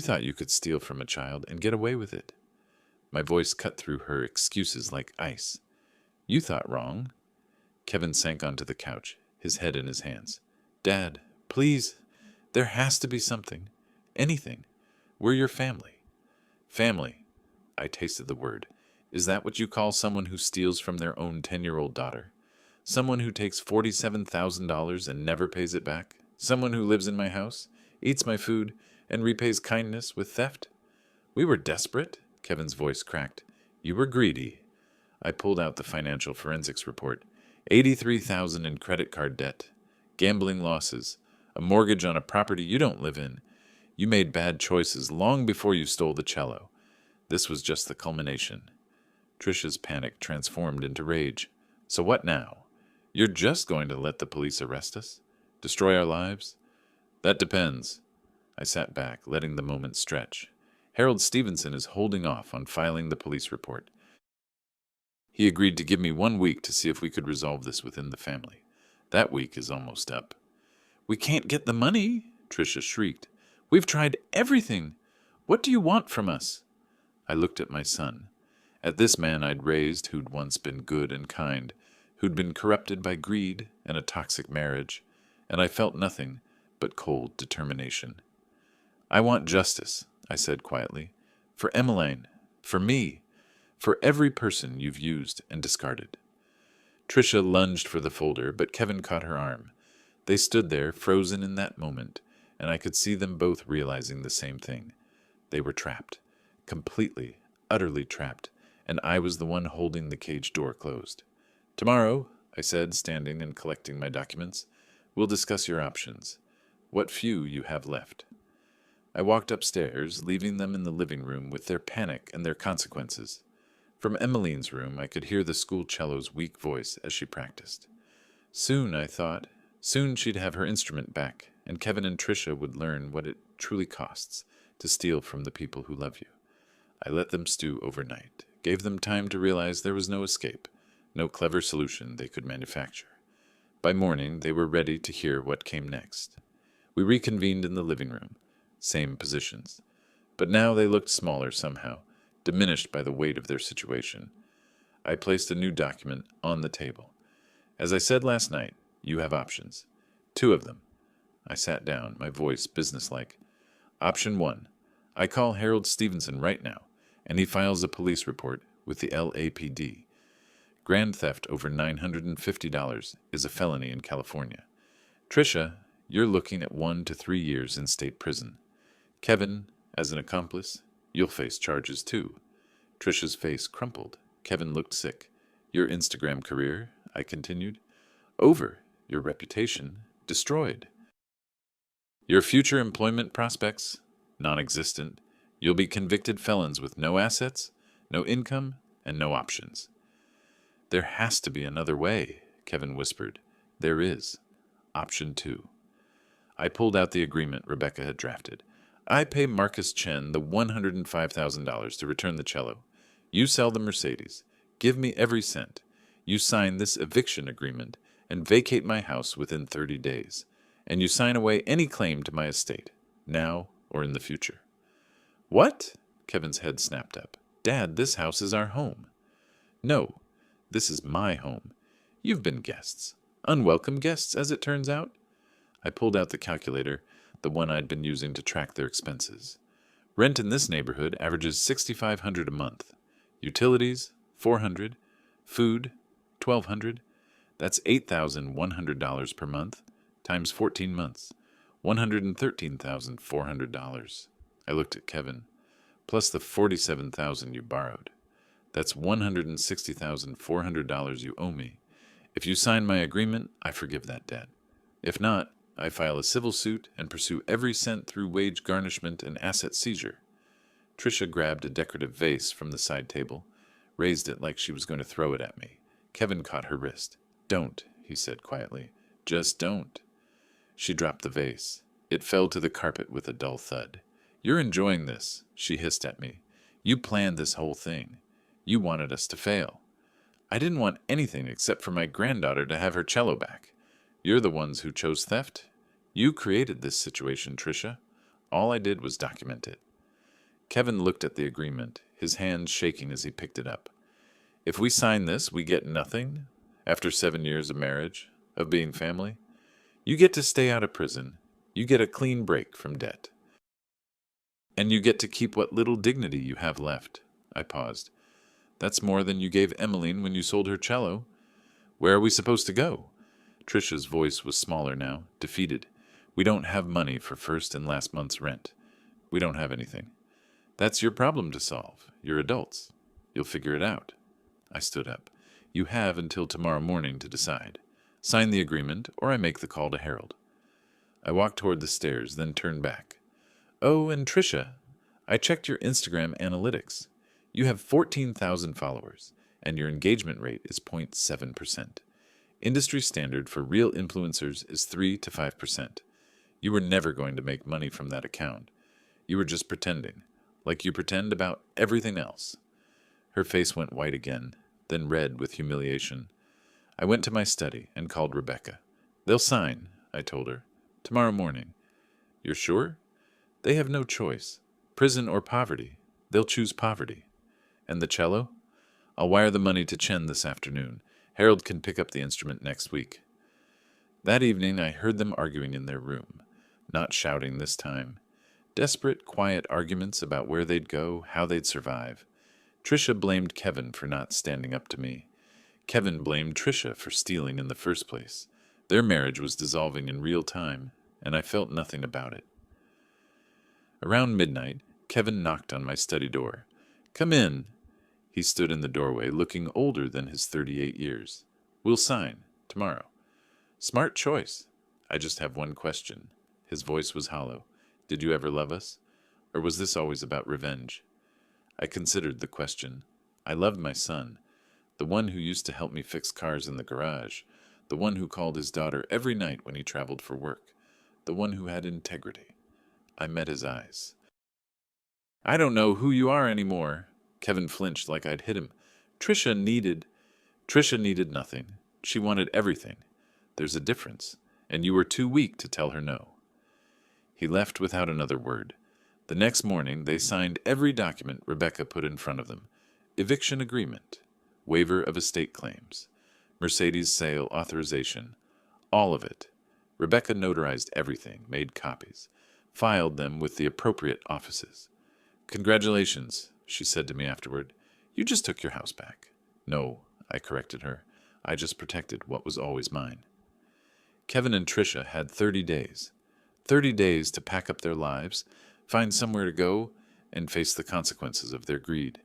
thought you could steal from a child and get away with it. My voice cut through her excuses like ice. You thought wrong. Kevin sank onto the couch, his head in his hands. Dad, please, there has to be something. Anything. We're your family. Family. I tasted the word. Is that what you call someone who steals from their own 10-year-old daughter? Someone who takes $47,000 and never pays it back? Someone who lives in my house, eats my food, and repays kindness with theft? We were desperate, Kevin's voice cracked. You were greedy. I pulled out the financial forensics report. 83,000 in credit card debt, gambling losses, a mortgage on a property you don't live in. You made bad choices long before you stole the cello. This was just the culmination. Tricia's panic transformed into rage. So what now? You're just going to let the police arrest us? Destroy our lives? That depends. I sat back, letting the moment stretch. Harold Stevenson is holding off on filing the police report. He agreed to give me 1 week to see if we could resolve this within the family. That week is almost up. We can't get the money, Tricia shrieked. We've tried everything. What do you want from us? I looked at my son, at this man I'd raised who'd once been good and kind, who'd been corrupted by greed and a toxic marriage, and I felt nothing but cold determination. I want justice, I said quietly, for Emmeline, for me, for every person you've used and discarded. Tricia lunged for the folder, but Kevin caught her arm. They stood there, frozen in that moment, and I could see them both realizing the same thing. They were trapped, completely, utterly trapped, and I was the one holding the cage door closed. Tomorrow, I said, standing and collecting my documents, we'll discuss your options, what few you have left. I walked upstairs, leaving them in the living room with their panic and their consequences. From Emmeline's room, I could hear the school cello's weak voice as she practiced. Soon, I thought, she'd have her instrument back, and Kevin and Tricia would learn what it truly costs to steal from the people who love you. I let them stew overnight, gave them time to realize there was no escape, no clever solution they could manufacture. By morning, they were ready to hear what came next. We reconvened in the living room, same positions. But now they looked smaller somehow, diminished by the weight of their situation. I placed a new document on the table. As I said last night, you have options. 2 of them. I sat down, my voice businesslike. Option 1. I call Harold Stevenson right now, and he files a police report with the LAPD. Grand theft over $950 is a felony in California. Trisha, you're looking at 1 to 3 years in state prison. Kevin, as an accomplice, you'll face charges too. Trisha's face crumpled. Kevin looked sick. Your Instagram career, I continued. Over. Your reputation, destroyed. Your future employment prospects, non-existent. You'll be convicted felons with no assets, no income, and no options. There has to be another way, Kevin whispered. There is. Option 2. I pulled out the agreement Rebecca had drafted. I pay Marcus Chen the $105,000 to return the cello. You sell the Mercedes. Give me every cent. You sign this eviction agreement and vacate my house within 30 days. And you sign away any claim to my estate, now or in the future. What? Kevin's head snapped up. Dad, this house is our home. No, this is my home. You've been guests. Unwelcome guests, as it turns out. I pulled out the calculator, the one I'd been using to track their expenses. Rent in this neighborhood averages $6,500 a month. Utilities, $400. Food, $1,200. That's $8,100 per month, times 14 months. $113,400. I looked at Kevin. Plus the $47,000 you borrowed. That's $160,400 you owe me. If you sign my agreement, I forgive that debt. If not, I file a civil suit and pursue every cent through wage garnishment and asset seizure. Trisha grabbed a decorative vase from the side table, raised it like she was going to throw it at me. Kevin caught her wrist. Don't, he said quietly. Just don't. She dropped the vase. It fell to the carpet with a dull thud. You're enjoying this, she hissed at me. You planned this whole thing. You wanted us to fail. I didn't want anything except for my granddaughter to have her cello back. You're the ones who chose theft. You created this situation, Trisha. All I did was document it. Kevin looked at the agreement, his hands shaking as he picked it up. If we sign this, we get nothing? After 7 years of marriage, of being family? You get to stay out of prison. You get a clean break from debt. And you get to keep what little dignity you have left. I paused. That's more than you gave Emmeline when you sold her cello. Where are we supposed to go? Trisha's voice was smaller now, defeated. We don't have money for first and last month's rent. We don't have anything. That's your problem to solve. You're adults. You'll figure it out. I stood up. You have until tomorrow morning to decide. Sign the agreement, or I make the call to Harold. I walked toward the stairs, then turned back. Oh, and Trisha, I checked your Instagram analytics. You have 14,000 followers, and your engagement rate is 0.7%. Industry standard for real influencers is 3 to 5%. You were never going to make money from that account. You were just pretending, like you pretend about everything else. Her face went white again, then red with humiliation. I went to my study and called Rebecca. They'll sign, I told her. Tomorrow morning. You're sure? They have no choice. Prison or poverty. They'll choose poverty. And the cello? I'll wire the money to Chen this afternoon. Harold can pick up the instrument next week. That evening I heard them arguing in their room. Not shouting this time. Desperate, quiet arguments about where they'd go, how they'd survive. Trisha blamed Kevin for not standing up to me. Kevin blamed Trisha for stealing in the first place. Their marriage was dissolving in real time, and I felt nothing about it. Around midnight, Kevin knocked on my study door. Come in. He stood in the doorway, looking older than his 38 years. We'll sign, tomorrow. Smart choice. I just have one question. His voice was hollow. Did you ever love us? Or was this always about revenge? I considered the question. I loved my son, the one who used to help me fix cars in the garage, the one who called his daughter every night when he traveled for work, the one who had integrity. I met his eyes. I don't know who you are anymore. Kevin flinched like I'd hit him. Trisha needed nothing. She wanted everything. There's a difference, and you were too weak to tell her no. He left without another word. The next morning, they signed every document Rebecca put in front of them. Eviction agreement, waiver of estate claims, Mercedes sale authorization, all of it. Rebecca notarized everything, made copies, filed them with the appropriate offices. Congratulations, she said to me afterward. You just took your house back. No, I corrected her. I just protected what was always mine. Kevin and Tricia had 30 days. 30 days to pack up their lives, find somewhere to go, and face the consequences of their greed.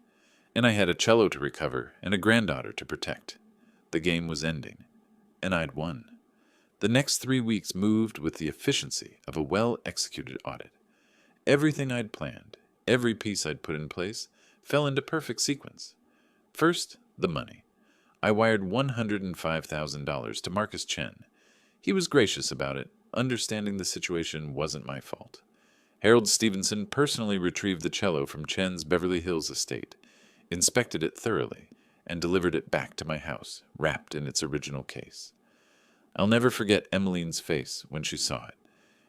And I had a cello to recover and a granddaughter to protect. The game was ending, and I'd won. The next 3 weeks moved with the efficiency of a well-executed audit. Everything I'd planned, every piece I'd put in place, fell into perfect sequence. First, the money. I wired $105,000 to Marcus Chen. He was gracious about it, understanding the situation wasn't my fault. Harold Stevenson personally retrieved the cello from Chen's Beverly Hills estate, inspected it thoroughly, and delivered it back to my house, wrapped in its original case. I'll never forget Emmeline's face when she saw it.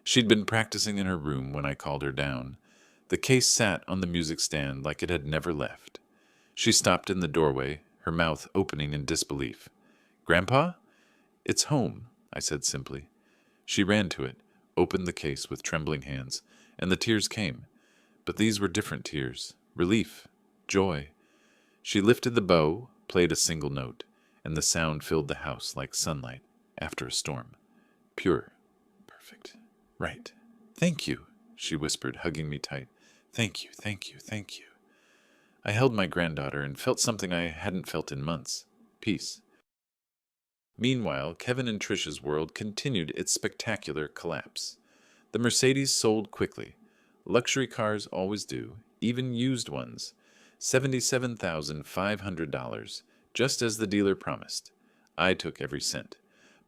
She'd been practicing in her room when I called her down. The case sat on the music stand like it had never left. She stopped in the doorway, her mouth opening in disbelief. "Grandpa?" "It's home," I said simply. She ran to it, opened the case with trembling hands, and the tears came. But these were different tears. Relief. Joy. She lifted the bow, played a single note, and the sound filled the house like sunlight after a storm. Pure. Perfect. Right. "Thank you," she whispered, hugging me tight. "Thank you, thank you, thank you." I held my granddaughter and felt something I hadn't felt in months. Peace. Meanwhile, Kevin and Tricia's world continued its spectacular collapse. The Mercedes sold quickly. Luxury cars always do, even used ones. $77,500, just as the dealer promised. I took every cent.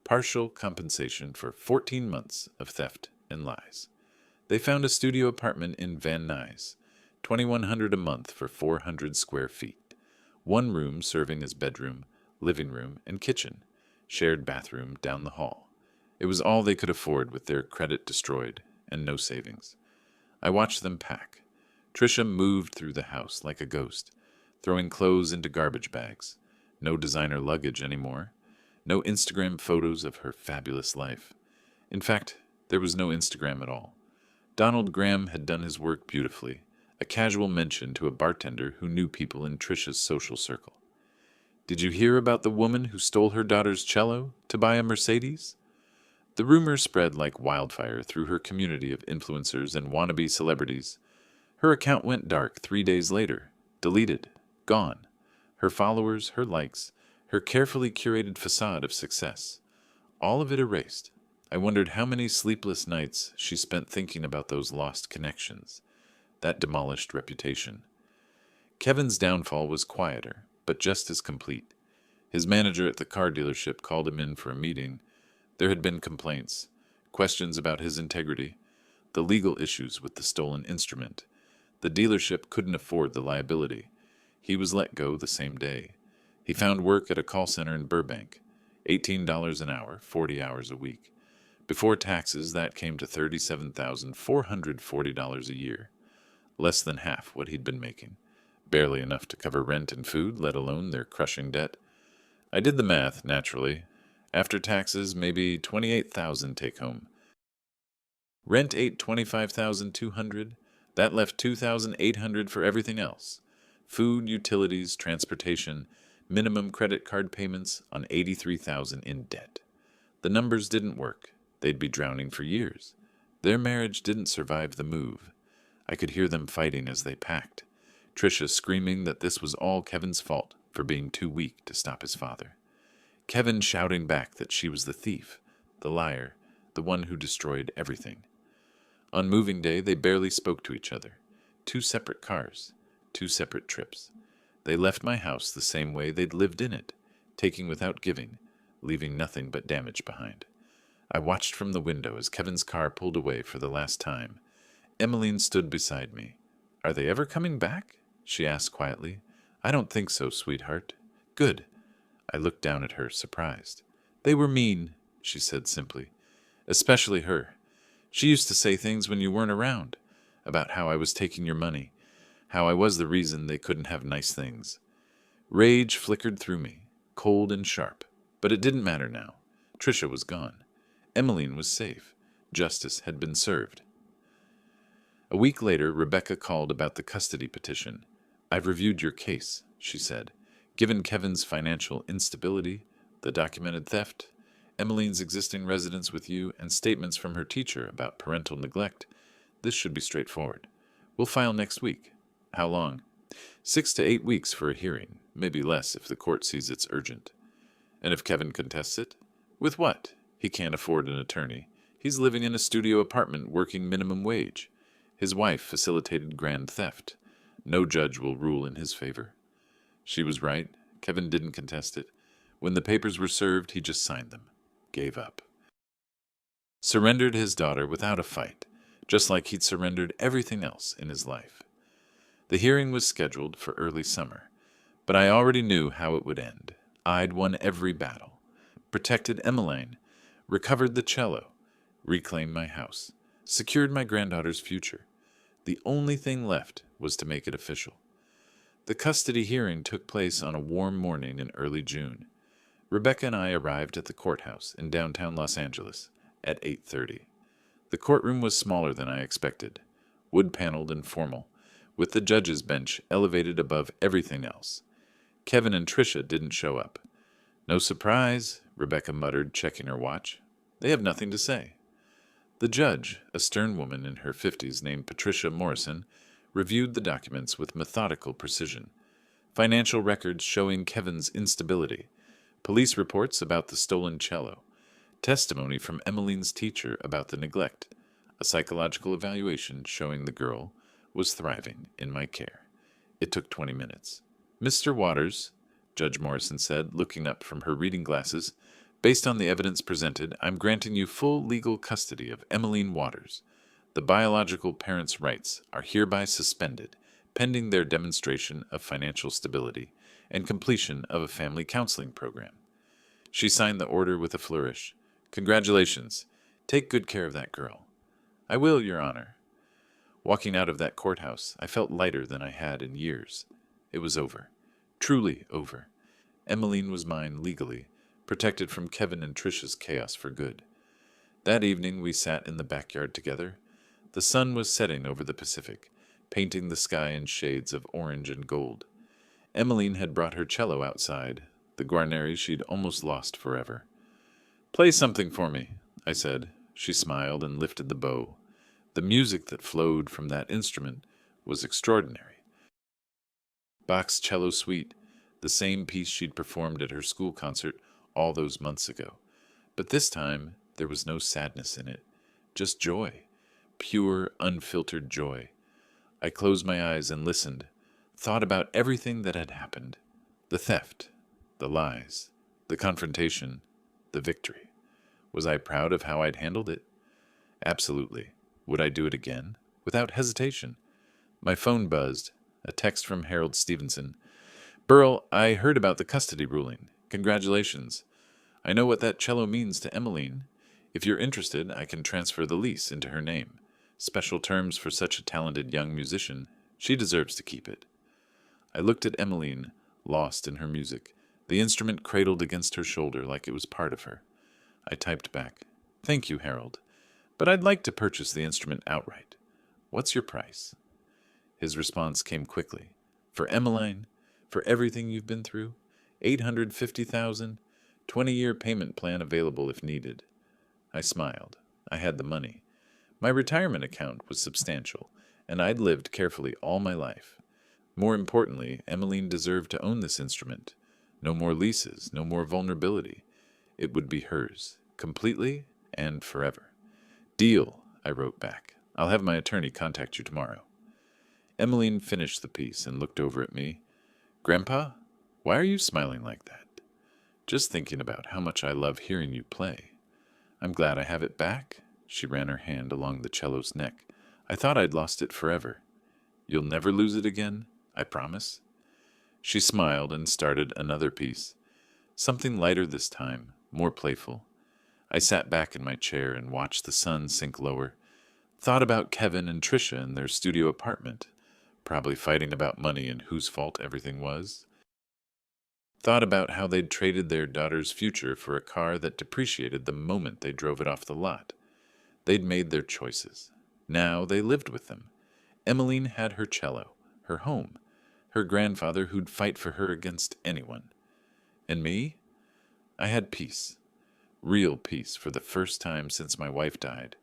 Partial compensation for 14 months of theft and lies. They found a studio apartment in Van Nuys, $2,100 a month for 400 square feet. One room serving as bedroom, living room, and kitchen. Shared bathroom down the hall. It was all they could afford with their credit destroyed and no savings. I watched them pack. Tricia moved through the house like a ghost, throwing clothes into garbage bags. No designer luggage anymore. No Instagram photos of her fabulous life. In fact, there was no Instagram at all. Donald Graham had done his work beautifully, a casual mention to a bartender who knew people in Tricia's social circle. "Did you hear about the woman who stole her daughter's cello to buy a Mercedes?" The rumor spread like wildfire through her community of influencers and wannabe celebrities. Her account went dark 3 days later, deleted, gone. Her followers, her likes, her carefully curated facade of success. All of it erased. I wondered how many sleepless nights she spent thinking about those lost connections, that demolished reputation. Kevin's downfall was quieter, but just as complete. His manager at the car dealership called him in for a meeting. There had been complaints, questions about his integrity, the legal issues with the stolen instrument. The dealership couldn't afford the liability. He was let go the same day. He found work at a call center in Burbank, $18 an hour, 40 hours a week. Before taxes, that came to $37,440 a year. Less than half what he'd been making. Barely enough to cover rent and food, let alone their crushing debt. I did the math, naturally. After taxes, maybe $28,000 take home. Rent ate $25,200. That left $2,800 for everything else. Food, utilities, transportation, minimum credit card payments on $83,000 in debt. The numbers didn't work. They'd be drowning for years. Their marriage didn't survive the move. I could hear them fighting as they packed. Tricia screaming that this was all Kevin's fault for being too weak to stop his father. Kevin shouting back that she was the thief, the liar, the one who destroyed everything. On moving day, they barely spoke to each other. 2 separate cars, 2 separate trips. They left my house the same way they'd lived in it, taking without giving, leaving nothing but damage behind. I watched from the window as Kevin's car pulled away for the last time. Emmeline stood beside me. "Are they ever coming back?" she asked quietly. "I don't think so, sweetheart." "Good." I looked down at her, surprised. "They were mean," she said simply. "Especially her. She used to say things when you weren't around, about how I was taking your money, how I was the reason they couldn't have nice things." Rage flickered through me, cold and sharp, but it didn't matter now. Tricia was gone. Emmeline was safe. Justice had been served. A week later, Rebecca called about the custody petition. "I've reviewed your case," she said. Given Kevin's financial instability, the documented theft, Emmeline's existing residence with you, and statements from her teacher about parental neglect, this should be straightforward. We'll file next week. How long? 6 to 8 weeks for a hearing, maybe less if the court sees it's urgent. And if Kevin contests it? With what? He can't afford an attorney. He's living in a studio apartment working minimum wage. His wife facilitated grand theft. No judge will rule in his favor. She was right. Kevin didn't contest it. When the papers were served, he just signed them. Gave up. Surrendered his daughter without a fight, just like he'd surrendered everything else in his life. The hearing was scheduled for early summer, but I already knew how it would end. I'd won every battle, protected Emmeline, recovered the cello, reclaimed my house, secured my granddaughter's future. The only thing left was to make it official. The custody hearing took place on a warm morning in early June. Rebecca and I arrived at the courthouse in downtown Los Angeles at 8:30. The courtroom was smaller than I expected, wood-paneled and formal, with the judge's bench elevated above everything else. Kevin and Tricia didn't show up. No surprise, Rebecca muttered, checking her watch. They have nothing to say. The judge, a stern woman in her 50s named Patricia Morrison, reviewed the documents with methodical precision. Financial records showing Kevin's instability, police reports about the stolen cello, testimony from Emmeline's teacher about the neglect, a psychological evaluation showing the girl was thriving in my care. It took 20 minutes. Mr. Waters, Judge Morrison said, looking up from her reading glasses, based on the evidence presented, I'm granting you full legal custody of Emmeline Waters. The biological parents' rights are hereby suspended, pending their demonstration of financial stability and completion of a family counseling program. She signed the order with a flourish. Congratulations. Take good care of that girl. I will, Your Honor. Walking out of that courthouse, I felt lighter than I had in years. It was over. Truly over. Emmeline was mine legally, protected from Kevin and Tricia's chaos for good. That evening we sat in the backyard together. The sun was setting over the Pacific, painting the sky in shades of orange and gold. Emmeline had brought her cello outside, the Guarneri she'd almost lost forever. Play something for me, I said. She smiled and lifted the bow. The music that flowed from that instrument was extraordinary. Bach's Cello Suite, the same piece she'd performed at her school concert all those months ago. But this time, there was no sadness in it, just joy, pure, unfiltered joy. I closed my eyes and listened, thought about everything that had happened, the theft, the lies, the confrontation, the victory. Was I proud of how I'd handled it? Absolutely. Would I do it again? Without hesitation. My phone buzzed, a text from Harold Stevenson. Burl, I heard about the custody ruling. Congratulations. I know what that cello means to Emmeline. If you're interested, I can transfer the lease into her name. Special terms for such a talented young musician. She deserves to keep it. I looked at Emmeline, lost in her music, the instrument cradled against her shoulder like it was part of her. I typed back, Thank you, Harold, but I'd like to purchase the instrument outright. What's your price? His response came quickly. For Emmeline, for everything you've been through, $850,000, 20-year payment plan available if needed. I smiled. I had the money. My retirement account was substantial, and I'd lived carefully all my life. More importantly, Emmeline deserved to own this instrument. No more leases, no more vulnerability. It would be hers, completely and forever. Deal, I wrote back. I'll have my attorney contact you tomorrow. Emmeline finished the piece and looked over at me. Grandpa, why are you smiling like that? Just thinking about how much I love hearing you play. I'm glad I have it back. She ran her hand along the cello's neck. I thought I'd lost it forever. You'll never lose it again, I promise. She smiled and started another piece. Something lighter this time, more playful. I sat back in my chair and watched the sun sink lower. Thought about Kevin and Tricia in their studio apartment, probably fighting about money and whose fault everything was. Thought about how they'd traded their daughter's future for a car that depreciated the moment they drove it off the lot. They'd made their choices. Now they lived with them. Emmeline had her cello, her home, her grandfather who'd fight for her against anyone. And me? I had peace. Real peace for the first time since my wife died.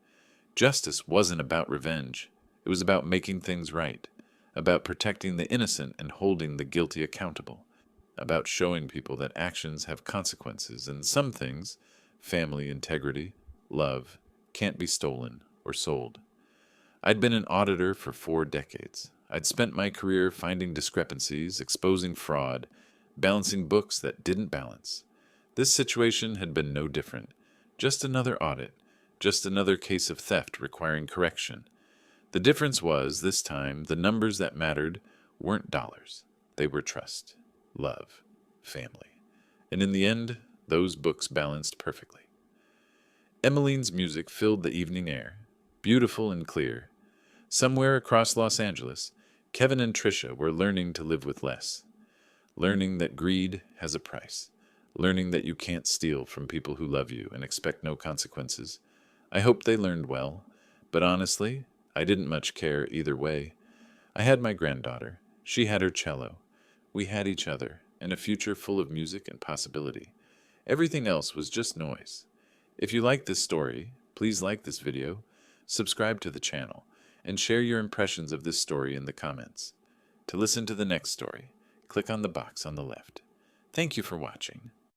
Justice wasn't about revenge. It was about making things right, about protecting the innocent and holding the guilty accountable, about showing people that actions have consequences and some things, family integrity, love, can't be stolen or sold. I'd been an auditor for 4 decades. I'd spent my career finding discrepancies, exposing fraud, balancing books that didn't balance. This situation had been no different. Just another audit, just another case of theft requiring correction. The difference was, this time, the numbers that mattered weren't dollars. They were trust, love, family. And in the end, those books balanced perfectly. Emmeline's music filled the evening air, beautiful and clear. Somewhere across Los Angeles, Kevin and Tricia were learning to live with less, learning that greed has a price, learning that you can't steal from people who love you and expect no consequences. I hope they learned well, but honestly, I didn't much care either way. I had my granddaughter. She had her cello. We had each other, and a future full of music and possibility. Everything else was just noise. If you like this story, please like this video, subscribe to the channel, and share your impressions of this story in the comments. To listen to the next story, click on the box on the left. Thank you for watching.